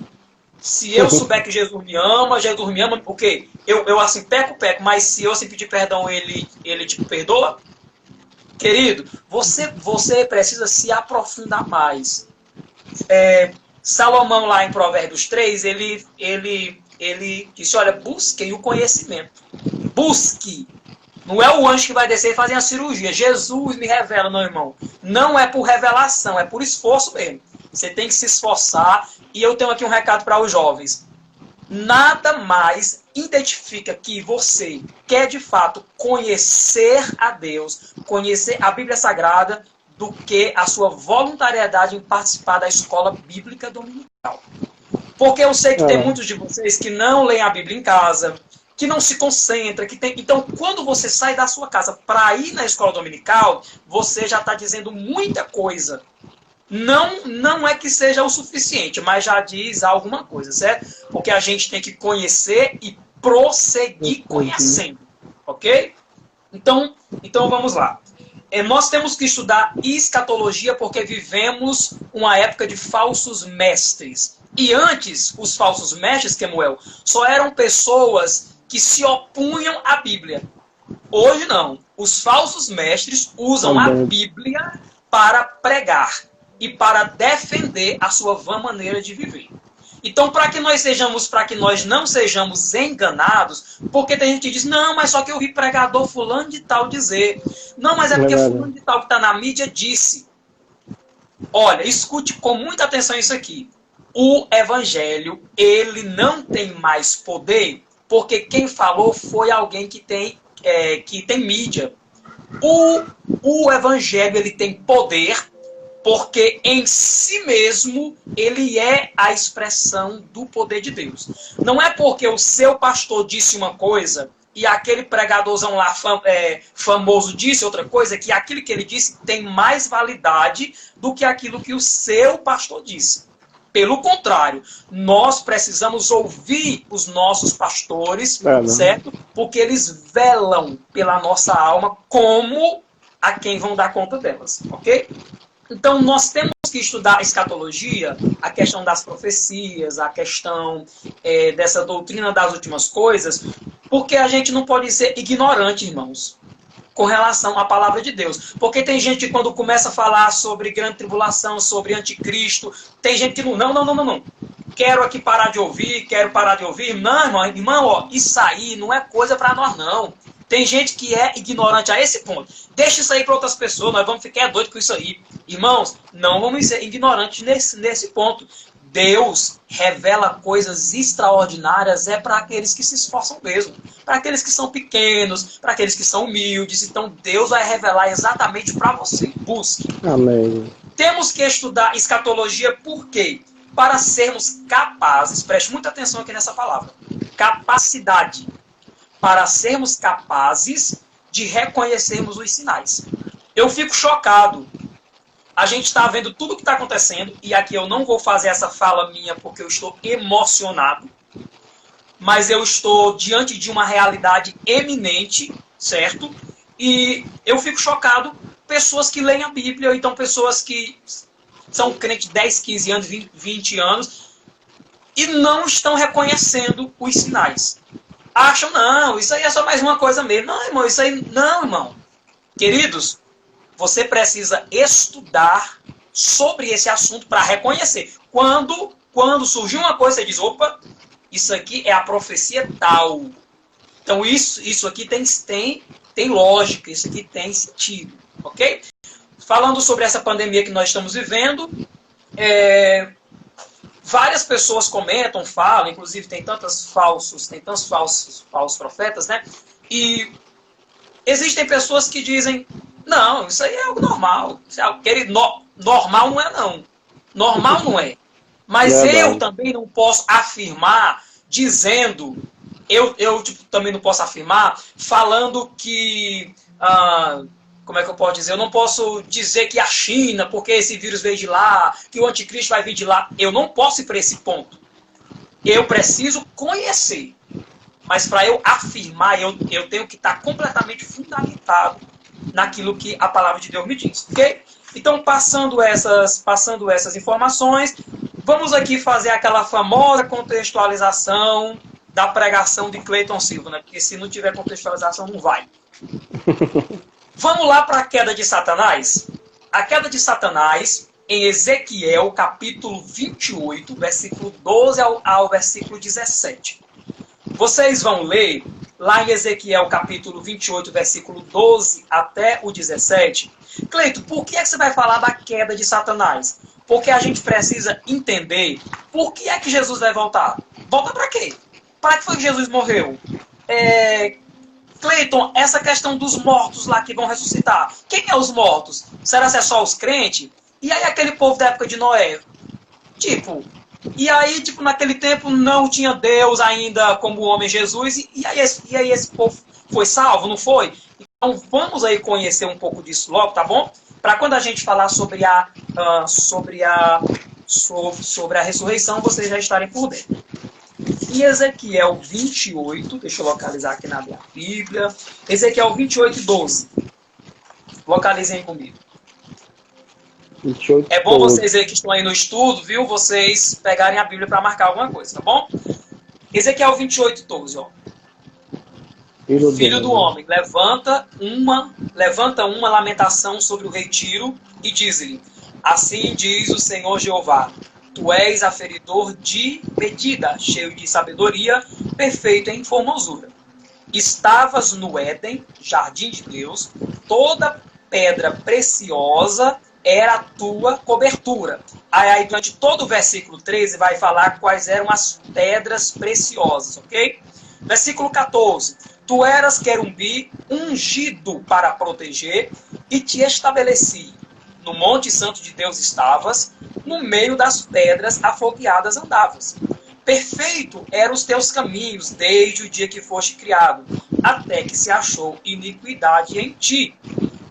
S2: Se eu souber que Jesus me ama, o quê? Eu assim, peco, mas se eu assim pedir perdão, ele tipo, perdoa? Querido, você precisa se aprofundar mais. Salomão, lá em Provérbios 3, ele disse, olha, busquem o conhecimento. Busque. Não é o anjo que vai descer e fazer a cirurgia. Jesus me revela, não, irmão. Não é por revelação, é por esforço mesmo. Você tem que se esforçar. E eu tenho aqui um recado para os jovens. Nada mais identifica que você quer de fato conhecer a Deus, conhecer a Bíblia Sagrada, do que a sua voluntariedade em participar da escola bíblica dominical. Porque eu sei que tem muitos de vocês que não leem a Bíblia em casa, que não se concentra, Então, quando você sai da sua casa para ir na escola dominical, você já está dizendo muita coisa. Não é que seja o suficiente, mas já diz alguma coisa, certo? Porque a gente tem que conhecer e prosseguir conhecendo, ok? Então vamos lá. Nós temos que estudar escatologia porque vivemos uma época de falsos mestres. E antes, os falsos mestres, Kemuel, só eram pessoas que se opunham à Bíblia. Hoje não. Os falsos mestres usam a Bíblia para pregar e para defender a sua vã maneira de viver. Então, para que nós não sejamos enganados, porque tem gente que diz, não, mas só que eu vi pregador fulano de tal dizer. Não, mas é porque fulano de tal que está na mídia disse. Olha, escute com muita atenção isso aqui. O evangelho, ele não tem mais poder, porque quem falou foi alguém que tem mídia. O evangelho, ele tem poder, porque em si mesmo ele é a expressão do poder de Deus. Não é porque o seu pastor disse uma coisa e aquele pregadorzão lá famoso disse outra coisa, que aquilo que ele disse tem mais validade do que aquilo que o seu pastor disse. Pelo contrário, nós precisamos ouvir os nossos pastores, certo? Porque eles velam pela nossa alma como a quem vão dar conta delas, ok? Então, nós temos que estudar a escatologia, a questão das profecias, a questão dessa doutrina das últimas coisas, porque a gente não pode ser ignorante, irmãos, com relação à palavra de Deus. Porque tem gente que quando começa a falar sobre grande tribulação, sobre anticristo, tem gente que não. Quero aqui parar de ouvir, Não, irmão, ó, isso aí não é coisa para nós, não. Tem gente que é ignorante a esse ponto. Deixa isso aí para outras pessoas, nós vamos ficar doidos com isso aí. Irmãos, não vamos ser ignorantes nesse ponto. Deus revela coisas extraordinárias para aqueles que se esforçam mesmo. Para aqueles que são pequenos, para aqueles que são humildes. Então Deus vai revelar exatamente para você. Busque.
S1: Amém.
S2: Temos que estudar escatologia por quê? para sermos capazes, preste muita atenção aqui nessa palavra, capacidade, para sermos capazes de reconhecermos os sinais. Eu fico chocado. A gente está vendo tudo o que está acontecendo, e aqui eu não vou fazer essa fala minha porque eu estou emocionado, mas eu estou diante de uma realidade eminente, certo? E eu fico chocado, pessoas que leem a Bíblia, ou então pessoas que são crentes 10, 15 anos, 20 anos, e não estão reconhecendo os sinais. Acham, não, isso aí é só mais uma coisa mesmo. Não, irmão, isso aí... Não, irmão. Queridos, você precisa estudar sobre esse assunto para reconhecer. Quando surgiu uma coisa, você diz, opa, isso aqui é a profecia tal. Então, isso aqui tem lógica, isso aqui tem sentido, ok? Falando sobre essa pandemia que nós estamos vivendo, várias pessoas comentam, falam, inclusive tem tantos falsos profetas, né? E existem pessoas que dizem, não, isso aí é algo normal. Isso é algo normal não é, não. Normal não é. Mas eu também não posso afirmar dizendo, também não posso afirmar falando que, como é que eu posso dizer? Eu não posso dizer que a China, porque esse vírus veio de lá, que o anticristo vai vir de lá. Eu não posso ir para esse ponto. Eu preciso conhecer. Mas para eu afirmar, eu tenho que estar completamente fundamentado naquilo que a palavra de Deus me diz. Ok? Então, passando essas informações, vamos aqui fazer aquela famosa contextualização da pregação de Cleiton Silva, né? Porque se não tiver contextualização, não vai. Vamos lá para a queda de Satanás? A queda de Satanás, em Ezequiel, capítulo 28, versículo 12 ao versículo 17. Vocês vão ler, lá em Ezequiel, capítulo 28, versículo 12 até o 17. Cleito, por que você vai falar da queda de Satanás? Porque a gente precisa entender por que é que Jesus vai voltar. Volta para quê? Para que foi que Jesus morreu? Cleiton, essa questão dos mortos lá que vão ressuscitar. Quem é os mortos? Será que é só os crentes? E aí aquele povo da época de Noé? Naquele tempo não tinha Deus ainda como o homem Jesus, e aí esse povo foi salvo, não foi? Então vamos aí conhecer um pouco disso logo, tá bom? Para quando a gente falar sobre a ressurreição, vocês já estarem por dentro. Em Ezequiel 28, deixa eu localizar aqui na minha Bíblia. Ezequiel 28, 12. Localizem comigo.
S1: 28,
S2: é bom vocês aí que estão aí no estudo, viu? Vocês pegarem a Bíblia para marcar alguma coisa, tá bom? Ezequiel 28, 12, ó. Filho do homem, levanta uma lamentação sobre o retiro e diz-lhe, assim diz o Senhor Jeová, tu és aferidor de medida, cheio de sabedoria, perfeito em formosura. Estavas no Éden, jardim de Deus, toda pedra preciosa era a tua cobertura. Aí durante todo o versículo 13 vai falar quais eram as pedras preciosas, ok? Versículo 14. Tu eras querumbi ungido para proteger e te estabeleci. No monte santo de Deus estavas, no meio das pedras afogueadas andavas. Perfeito eram os teus caminhos desde o dia que foste criado, até que se achou iniquidade em ti.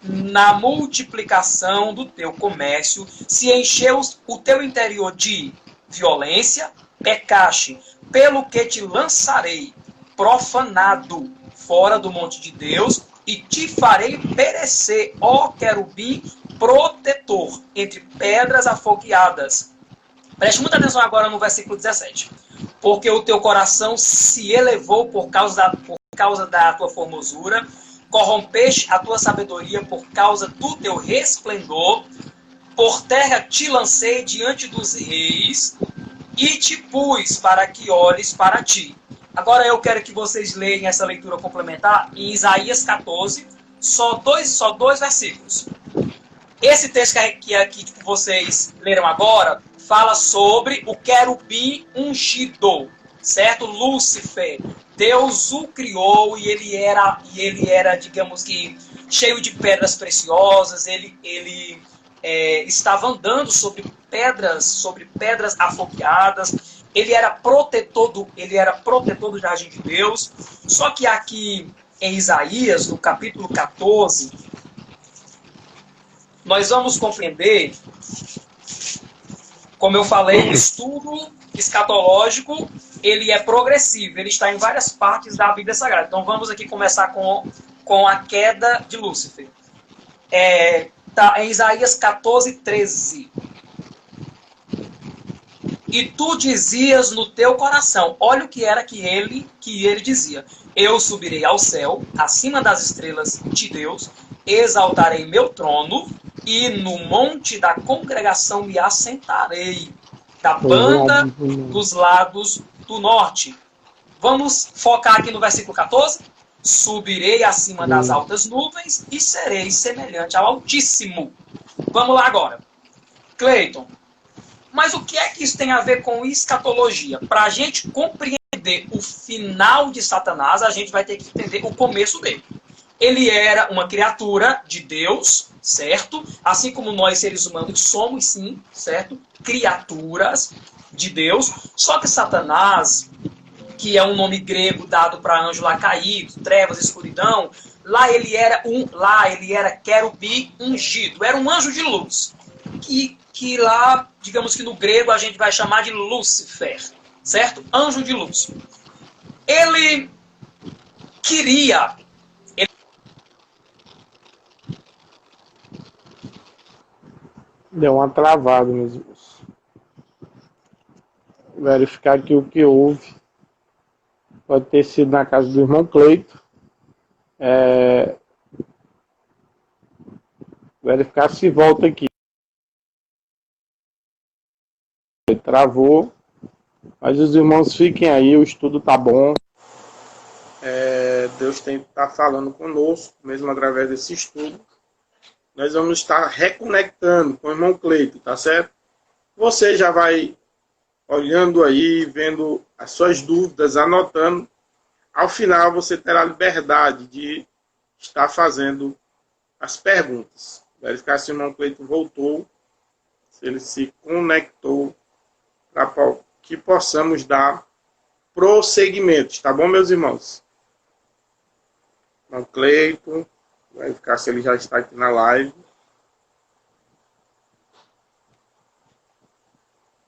S2: Na multiplicação do teu comércio, se encheu o teu interior de violência, pecaste, pelo que te lançarei profanado fora do monte de Deus, e te farei perecer, ó querubim protetor, entre pedras afogueadas. Preste muita atenção agora no versículo 17. Porque o teu coração se elevou por causa da tua formosura, corrompeste a tua sabedoria por causa do teu resplendor, por terra te lancei diante dos reis, e te pus para que olhes para ti. Agora eu quero que vocês leiam essa leitura complementar em Isaías 14, só dois versículos. Esse texto que vocês leram agora fala sobre o querubim ungido, certo? Lúcifer. Deus o criou e ele era, digamos que, cheio de pedras preciosas. Ele estava andando sobre pedras afogueadas. Ele era protetor do jardim de Deus. Só que aqui em Isaías, no capítulo 14, nós vamos compreender, como eu falei, o estudo escatológico, ele é progressivo, ele está em várias partes da Bíblia Sagrada. Então vamos aqui começar com a queda de Lúcifer. Tá em Isaías 14, 13. E tu dizias no teu coração, olha o que era que ele dizia: eu subirei ao céu, acima das estrelas de Deus, exaltarei meu trono, e no monte da congregação me assentarei, da banda dos lados do norte. Vamos focar aqui no versículo 14? Subirei acima das altas nuvens e serei semelhante ao Altíssimo. Vamos lá agora. Cleiton, mas o que é que isso tem a ver com escatologia? Para a gente compreender o final de Satanás, a gente vai ter que entender o começo dele. Ele era uma criatura de Deus, certo? Assim como nós, seres humanos, somos, sim, certo? Criaturas de Deus. Só que Satanás, que é um nome grego dado para anjo lá caído, trevas, escuridão, lá ele era querubim ungido. Era um anjo de luz. Que lá, digamos que no grego, a gente vai chamar de Lúcifer, certo? Anjo de luz. Ele queria...
S1: Deu uma travada, meus irmãos. Verificar aqui o que houve. Pode ter sido na casa do irmão Cleito. Verificar se volta aqui. Travou. Mas os irmãos fiquem aí, o estudo tá bom. Deus tá falando conosco, mesmo através desse estudo. Nós vamos estar reconectando com o irmão Cleito, tá certo? Você já vai olhando aí, vendo as suas dúvidas, anotando. Ao final, você terá liberdade de estar fazendo as perguntas. Verificar se o irmão Cleito voltou, se ele se conectou, para que possamos dar prosseguimento. Tá bom, meus irmãos? Irmão Cleito... Verificar se ele já está aqui na live.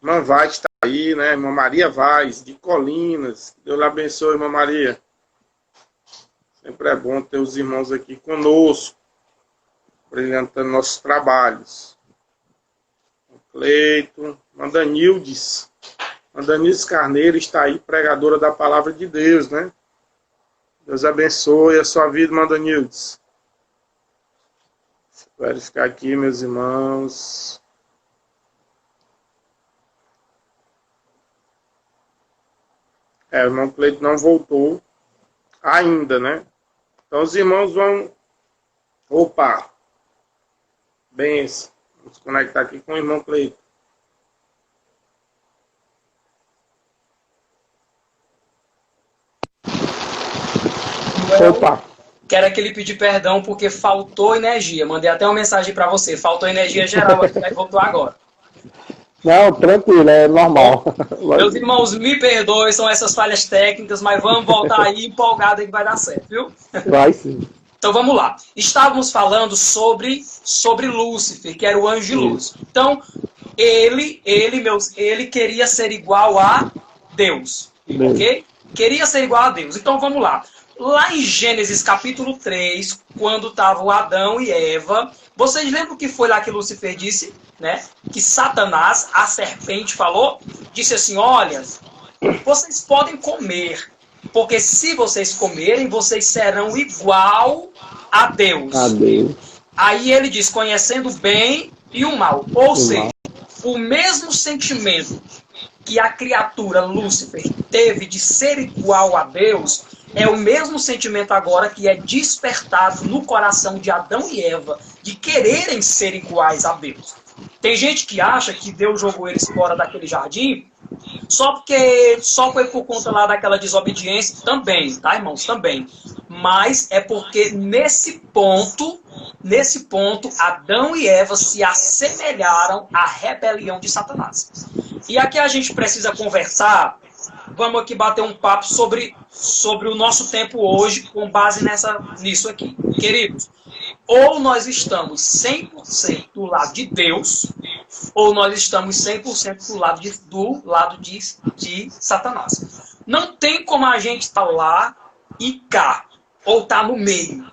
S1: Irmã Vaz está aí, né? Irmã Maria Vaz, de Colinas. Deus lhe abençoe, irmã Maria. Sempre é bom ter os irmãos aqui conosco, brilhantando nossos trabalhos. Cleito, irmã Danildes. Irmã Danildes Carneiro está aí, pregadora da palavra de Deus, né? Deus abençoe a sua vida, irmã Danildes. Verificar aqui, meus irmãos. O irmão Cleito não voltou ainda, né? Então os irmãos vão... Opa! Benção. Vamos conectar aqui com o irmão Cleito.
S2: Opa! Quero que ele pedir perdão porque faltou energia. Mandei até uma mensagem para você. Faltou energia geral aqui, mas voltou agora.
S1: Não, tranquilo, é normal.
S2: Meus irmãos, me perdoem, são essas falhas técnicas, mas vamos voltar aí empolgado aí que vai dar certo, viu?
S1: Vai sim.
S2: Então vamos lá. Estávamos falando sobre Lúcifer, que era o anjo de luz. Então, ele queria ser igual a Deus. Ok? Queria ser igual a Deus. Então vamos lá. Lá em Gênesis capítulo 3, quando estavam Adão e Eva, vocês lembram o que foi lá que Lúcifer disse? Né? Que Satanás, a serpente, falou? Disse assim, olha, vocês podem comer, porque se vocês comerem, vocês serão igual a Deus. Aí ele diz, conhecendo o bem e o mal. Ou seja, o mesmo sentimento que a criatura Lúcifer teve de ser igual a Deus, é o mesmo sentimento agora que é despertado no coração de Adão e Eva, de quererem ser iguais a Deus. Tem gente que acha que Deus jogou eles fora daquele jardim só foi por conta lá daquela desobediência também, tá, irmãos? Também. Mas é porque nesse ponto nesse ponto, Adão e Eva se assemelharam à rebelião de Satanás. E aqui a gente precisa conversar, vamos aqui bater um papo sobre o nosso tempo hoje, com base nisso aqui. Queridos, ou nós estamos 100% do lado de Deus, ou nós estamos 100% do lado de Satanás. Não tem como a gente estar lá e cá, ou estar no meio.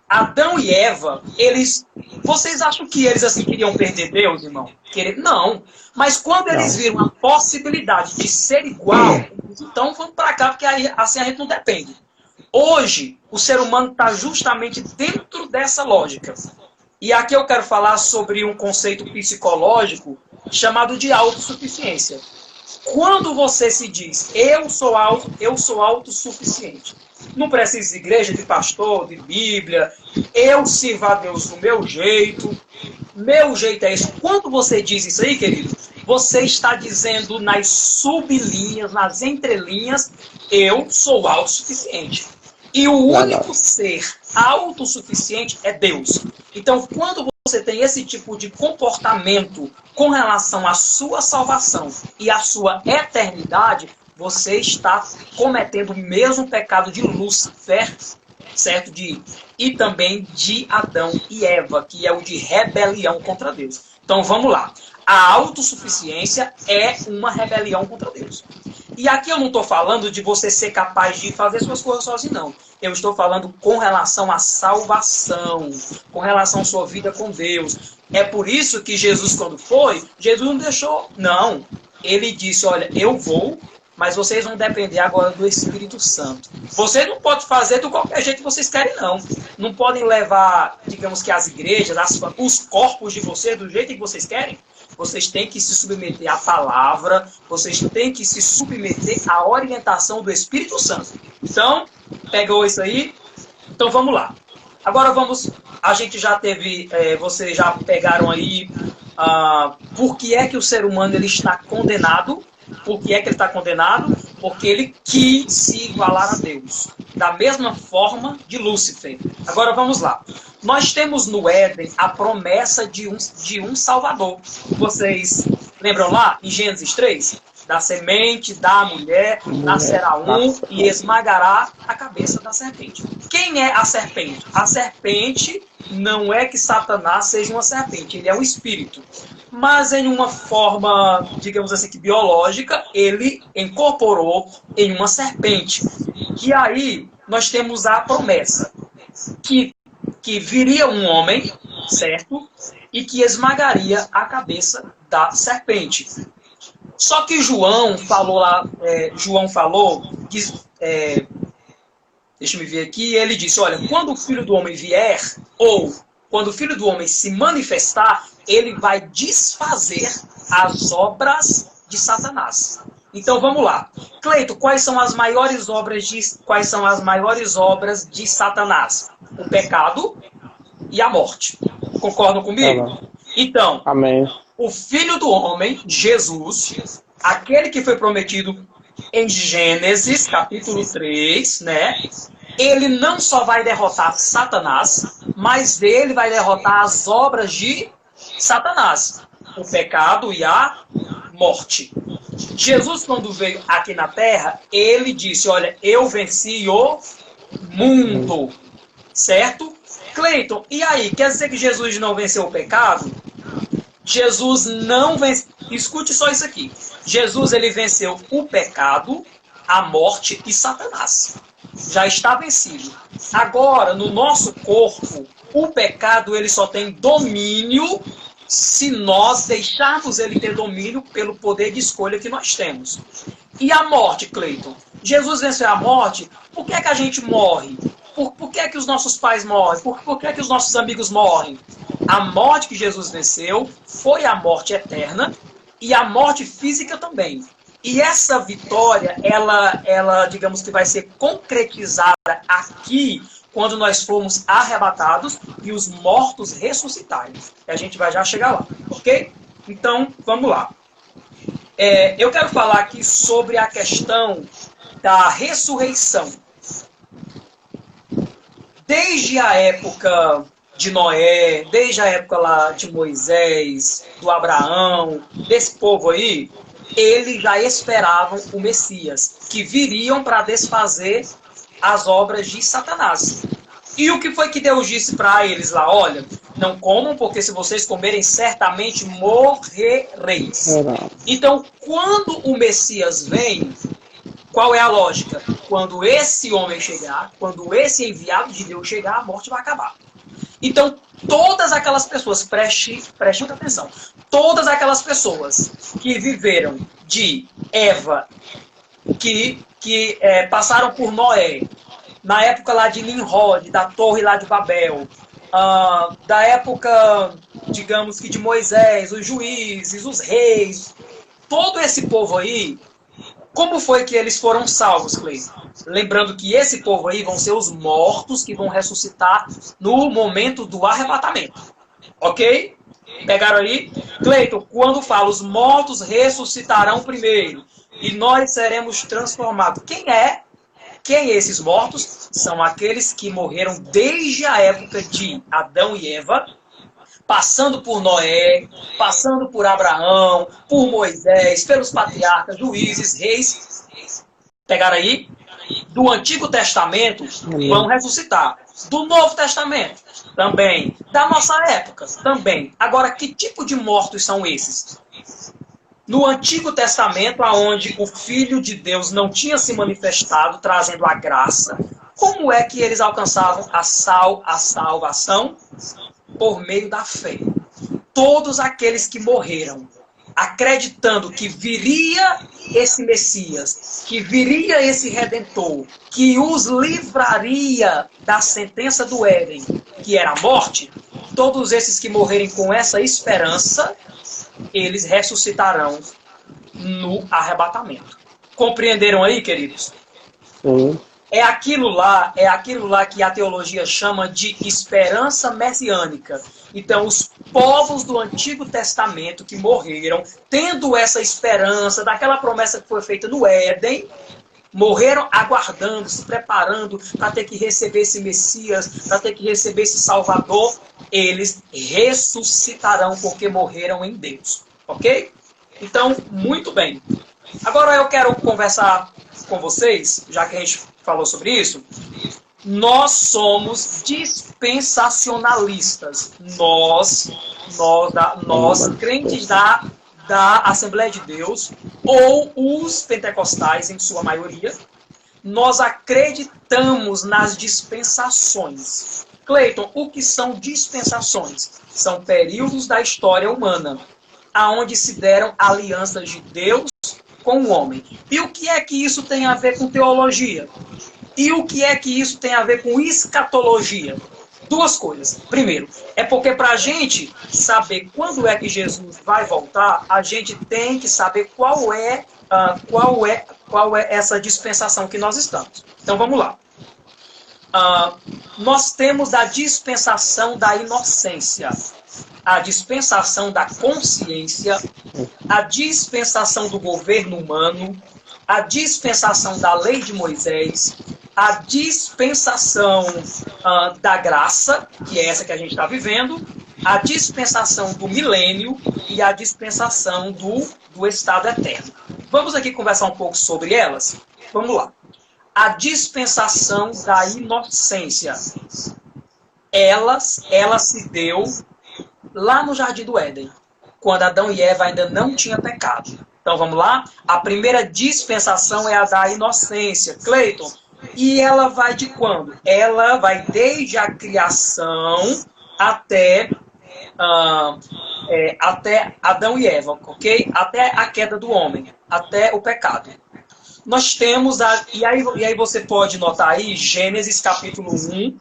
S2: Adão e Eva, vocês acham que eles assim queriam perder Deus, irmão? Não. Mas quando eles viram a possibilidade de ser igual, então vamos para cá, porque aí, assim a gente não depende. Hoje, o ser humano está justamente dentro dessa lógica. E aqui eu quero falar sobre um conceito psicológico chamado de autossuficiência. Quando você se diz, eu sou autossuficiente, não preciso de igreja, de pastor, de Bíblia, eu sirvo a Deus do meu jeito é isso. Quando você diz isso aí, querido, você está dizendo nas sublinhas, nas entrelinhas, eu sou autossuficiente. E o único ser autossuficiente é Deus. Então, quando você tem esse tipo de comportamento com relação à sua salvação e à sua eternidade, você está cometendo o mesmo pecado de Lúcifer, certo? E também de Adão e Eva, que é o de rebelião contra Deus. Então, vamos lá. A autossuficiência é uma rebelião contra Deus. E aqui eu não estou falando de você ser capaz de fazer suas coisas sozinho, não. Eu estou falando com relação à salvação, com relação à sua vida com Deus. É por isso que Jesus, quando foi, Jesus não deixou. Não. Ele disse, olha, eu vou, mas vocês vão depender agora do Espírito Santo. Vocês não podem fazer do qualquer jeito que vocês querem, não. Não podem levar, digamos que as igrejas, os corpos de vocês do jeito que vocês querem. Vocês têm que se submeter à palavra, vocês têm que se submeter à orientação do Espírito Santo. Então, pegou isso aí? Então vamos lá. Agora a gente já teve, vocês já pegaram aí, por que é que o ser humano ele está condenado? Por que é que ele está condenado? Porque ele quis se igualar a Deus. Da mesma forma de Lúcifer. Agora vamos lá. Nós temos no Éden a promessa de um Salvador. Vocês lembram lá, em Gênesis 3? Da semente da mulher nascerá um e esmagará a cabeça da serpente. Quem é a serpente? A serpente não é que Satanás seja uma serpente, ele é um espírito. Mas em uma forma, digamos assim, que biológica, ele incorporou em uma serpente. E aí nós temos a promessa que viria um homem, certo? E que esmagaria a cabeça da serpente. Só que João falou, deixa eu me ver aqui, ele disse, olha, quando o Filho do Homem vier, ou quando o Filho do Homem se manifestar, ele vai desfazer as obras de Satanás. Então vamos lá. Cleito, quais são as maiores obras de Satanás? O pecado e a morte. Concordam comigo?
S1: Amém.
S2: Então,
S1: amém.
S2: O Filho do Homem, Jesus, aquele que foi prometido em Gênesis, capítulo 3, né? Ele não só vai derrotar Satanás, mas ele vai derrotar as obras de Satanás, o pecado e a morte. Jesus, quando veio aqui na Terra, ele disse, olha, eu venci o mundo, certo? Cleiton, e aí, quer dizer que Jesus não venceu o pecado? Jesus não venceu, escute só isso aqui, Jesus ele venceu o pecado, a morte e Satanás. Já está vencido. Agora, no nosso corpo, o pecado ele só tem domínio se nós deixarmos ele ter domínio pelo poder de escolha que nós temos. E a morte, Cleiton? Jesus venceu a morte. Por que é que a gente morre? Por que é que os nossos pais morrem? Por que é que os nossos amigos morrem? A morte que Jesus venceu foi a morte eterna e a morte física também. E essa vitória, ela digamos que vai ser concretizada aqui, quando nós formos arrebatados e os mortos ressuscitarem. E a gente vai já chegar lá, ok? Então, vamos lá. Eu quero falar aqui sobre a questão da ressurreição. Desde a época de Noé, desde a época lá de Moisés, do Abraão, desse povo aí, eles já esperavam o Messias, que viriam para desfazer as obras de Satanás. E o que foi que Deus disse para eles lá? Olha, não comam, porque se vocês comerem, certamente morrereis. Então, quando o Messias vem, qual é a lógica? Quando esse homem chegar, quando esse enviado de Deus chegar, a morte vai acabar. Então, todas aquelas pessoas, preste muita atenção, todas aquelas pessoas que viveram de Eva, que passaram por Noé, na época lá de Nimrod, da torre lá de Babel, da época, digamos que de Moisés, os juízes, os reis, todo esse povo aí, como foi que eles foram salvos, Cleiton? Lembrando que esse povo aí vão ser os mortos que vão ressuscitar no momento do arrebatamento. Ok? Pegaram aí? Cleiton, quando fala os mortos ressuscitarão primeiro e nós seremos transformados. Quem esses mortos? São aqueles que morreram desde a época de Adão e Eva, passando por Noé, passando por Abraão, por Moisés, pelos patriarcas, juízes, reis. Pegaram aí? Do Antigo Testamento vão ressuscitar. Do Novo Testamento também. Da nossa época também. Agora, que tipo de mortos são esses? No Antigo Testamento, onde o Filho de Deus não tinha se manifestado, trazendo a graça, como é que eles alcançavam a salvação? Por meio da fé. Todos aqueles que morreram, acreditando que viria esse Messias, que viria esse Redentor, que os livraria da sentença do Éden, que era a morte, todos esses que morrerem com essa esperança, eles ressuscitarão no arrebatamento. Compreenderam aí, queridos?
S1: Sim.
S2: É aquilo lá que a teologia chama de esperança messiânica. Então, os povos do Antigo Testamento que morreram, tendo essa esperança daquela promessa que foi feita no Éden, morreram aguardando, se preparando para ter que receber esse Messias, para ter que receber esse Salvador, eles ressuscitarão porque morreram em Deus. Ok? Então, muito bem. Agora eu quero conversar com vocês, já que a gente falou sobre isso. Nós somos dispensacionalistas. Nós crentes da Assembleia de Deus, ou os pentecostais, em sua maioria, nós acreditamos nas dispensações. Cleiton, o que são dispensações? São períodos da história humana, aonde se deram alianças de Deus com o homem. E o que é que isso tem a ver com teologia? E o que é que isso tem a ver com escatologia? Duas coisas. Primeiro, é porque para a gente saber quando é que Jesus vai voltar, a gente tem que saber qual é essa dispensação que nós estamos. Então vamos lá. Nós temos a dispensação da inocência, a dispensação da consciência, a dispensação do governo humano, a dispensação da lei de Moisés, a dispensação da graça, que é essa que a gente está vivendo, a dispensação do milênio e a dispensação do estado eterno. Vamos aqui conversar um pouco sobre elas? Vamos lá. A dispensação da inocência. Ela se deu lá no Jardim do Éden, quando Adão e Eva ainda não tinham pecado. Então vamos lá? A primeira dispensação é a da inocência. Cleiton, e ela vai de quando? Ela vai desde a criação até Adão e Eva, ok? Até a queda do homem, até o pecado. Nós temos, e aí você pode notar aí, Gênesis capítulo 1,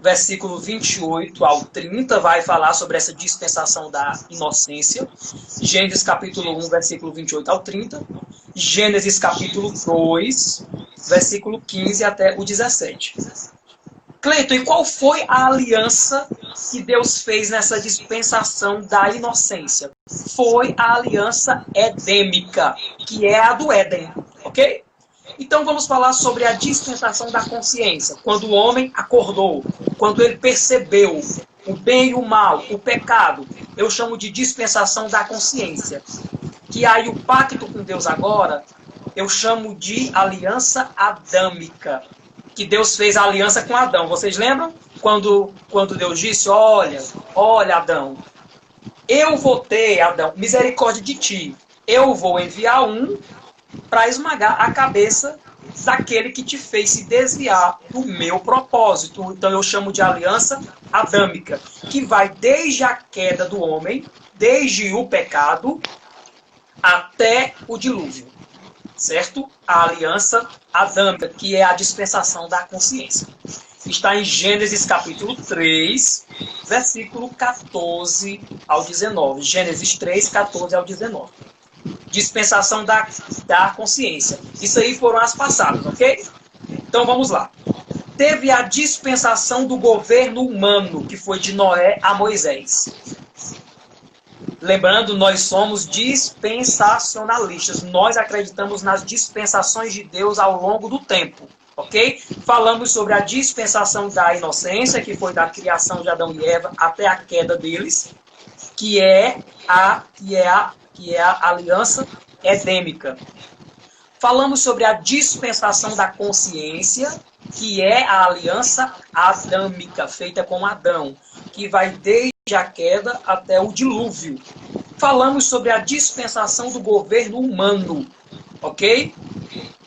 S2: versículo 28 ao 30, vai falar sobre essa dispensação da inocência. Gênesis capítulo 1, versículo 28 ao 30. Gênesis capítulo 2, versículo 15 até o 17. Cleiton, e qual foi a aliança que Deus fez nessa dispensação da inocência? Foi a aliança edêmica, que é a do Éden, ok? Então vamos falar sobre a dispensação da consciência, quando o homem acordou. quando ele percebeu o bem e o mal, o pecado, eu chamo de dispensação da consciência. Que aí o pacto com Deus agora, eu chamo de aliança adâmica. Que Deus fez a aliança com Adão. Vocês lembram? Quando Deus disse, olha, Adão, eu vou ter, Adão, misericórdia de ti. Eu vou enviar um para esmagar a cabeça daquele que te fez se desviar do meu propósito. Então eu chamo de aliança adâmica, que vai desde a queda do homem, desde o pecado, até o dilúvio. Certo? A aliança adâmica, que é a dispensação da consciência. Está em Gênesis capítulo 3, versículo 14 ao 19. Gênesis 3, 14 ao 19. Dispensação da consciência. Isso aí foram as passadas, ok? Então vamos lá. Teve a dispensação do governo humano, que foi de Noé a Moisés. Lembrando, nós somos dispensacionalistas. Nós acreditamos nas dispensações de Deus ao longo do tempo. Ok? Falamos sobre a dispensação da inocência, que foi da criação de Adão e Eva até a queda deles, que é a aliança edêmica. Falamos sobre a dispensação da consciência, que é a aliança adâmica, feita com Adão, que vai desde a queda até o dilúvio. Falamos sobre a dispensação do governo humano, ok?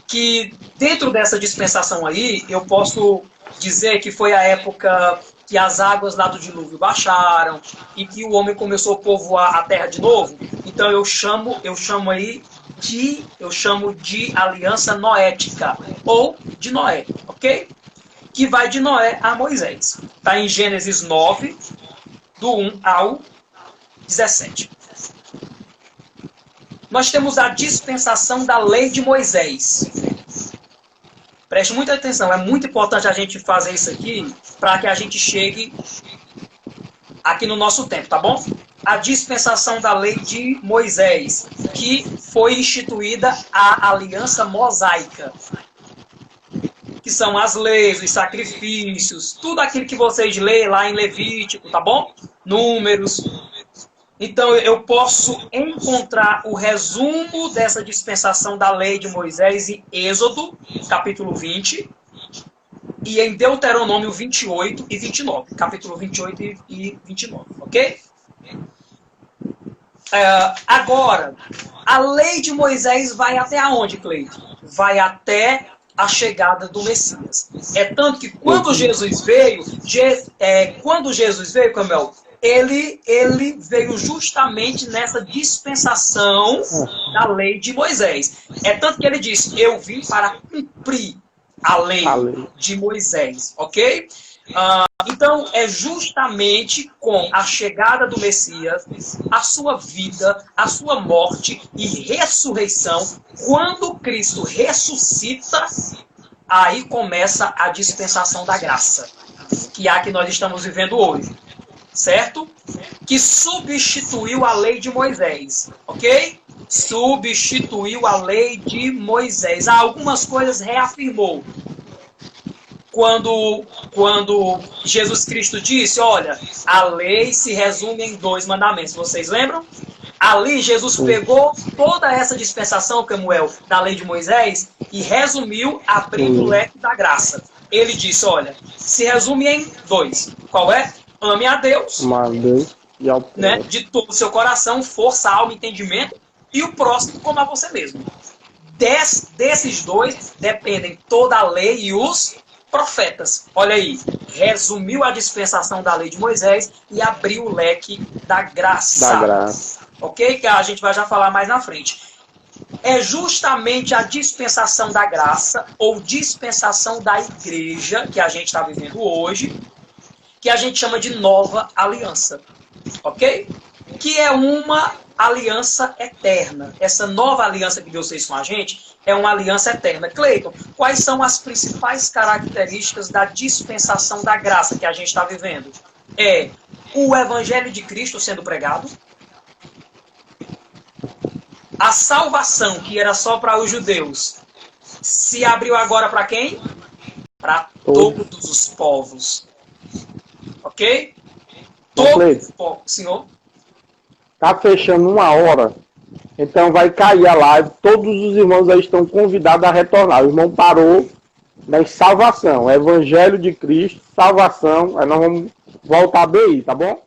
S2: Que dentro dessa dispensação aí, eu posso dizer que foi a época que as águas lá do dilúvio baixaram e que o homem começou a povoar a terra de novo. Então eu chamo de aliança noética, ou de Noé, ok? Que vai de Noé a Moisés. Está em Gênesis 9, do 1 ao 17. Nós temos a dispensação da lei de Moisés. Preste muita atenção, é muito importante a gente fazer isso aqui para que a gente chegue aqui no nosso tempo, tá bom? A dispensação da lei de Moisés, que foi instituída a aliança mosaica, que são as leis, os sacrifícios, tudo aquilo que vocês lêem lá em Levítico, tá bom? Números. Então eu posso encontrar o resumo dessa dispensação da lei de Moisés em Êxodo, capítulo 20, e em Deuteronômio 28 e 29. Capítulo 28 e 29, ok? Agora, a lei de Moisés vai até aonde, Cleiton? Vai até a chegada do Messias. É tanto que quando Jesus veio, Camel, ele veio justamente nessa dispensação da lei de Moisés. É tanto que ele disse, eu vim para cumprir a lei de Moisés, ok? Então, é justamente com a chegada do Messias, a sua vida, a sua morte e ressurreição, quando Cristo ressuscita, aí começa a dispensação da graça, que é a que nós estamos vivendo hoje, certo? Que substituiu a lei de Moisés, ok? Substituiu a lei de Moisés. Algumas coisas reafirmou. Quando Jesus Cristo disse, olha, a lei se resume em 2 mandamentos. Vocês lembram? Ali Jesus pegou toda essa dispensação, Camuel, da lei de Moisés e resumiu, abrindo o leque da graça. Ele disse, olha, se resume em 2. Qual é? Ame a Deus,
S1: e ao
S2: né, de todo o seu coração, força, alma, entendimento, e o próximo como a você mesmo. Desses 2 dependem toda a lei e os profetas. Olha aí, resumiu a dispensação da lei de Moisés e abriu o leque da graça. Ok? Que a gente vai já falar mais na frente. É justamente a dispensação da graça, ou dispensação da igreja, que a gente está vivendo hoje, que a gente chama de nova aliança. Ok? Que é uma aliança eterna. Essa nova aliança que Deus fez com a gente é uma aliança eterna. Cleiton, quais são as principais características da dispensação da graça que a gente está vivendo? É o evangelho de Cristo sendo pregado, a salvação, que era só para os judeus, se abriu agora para quem? Para todos os povos. ok? Senhor?
S1: Tá fechando 1 hora. Então vai cair a live. Todos os irmãos aí estão convidados a retornar. O irmão parou na salvação. Evangelho de Cristo, salvação. Aí nós vamos voltar bem, tá bom?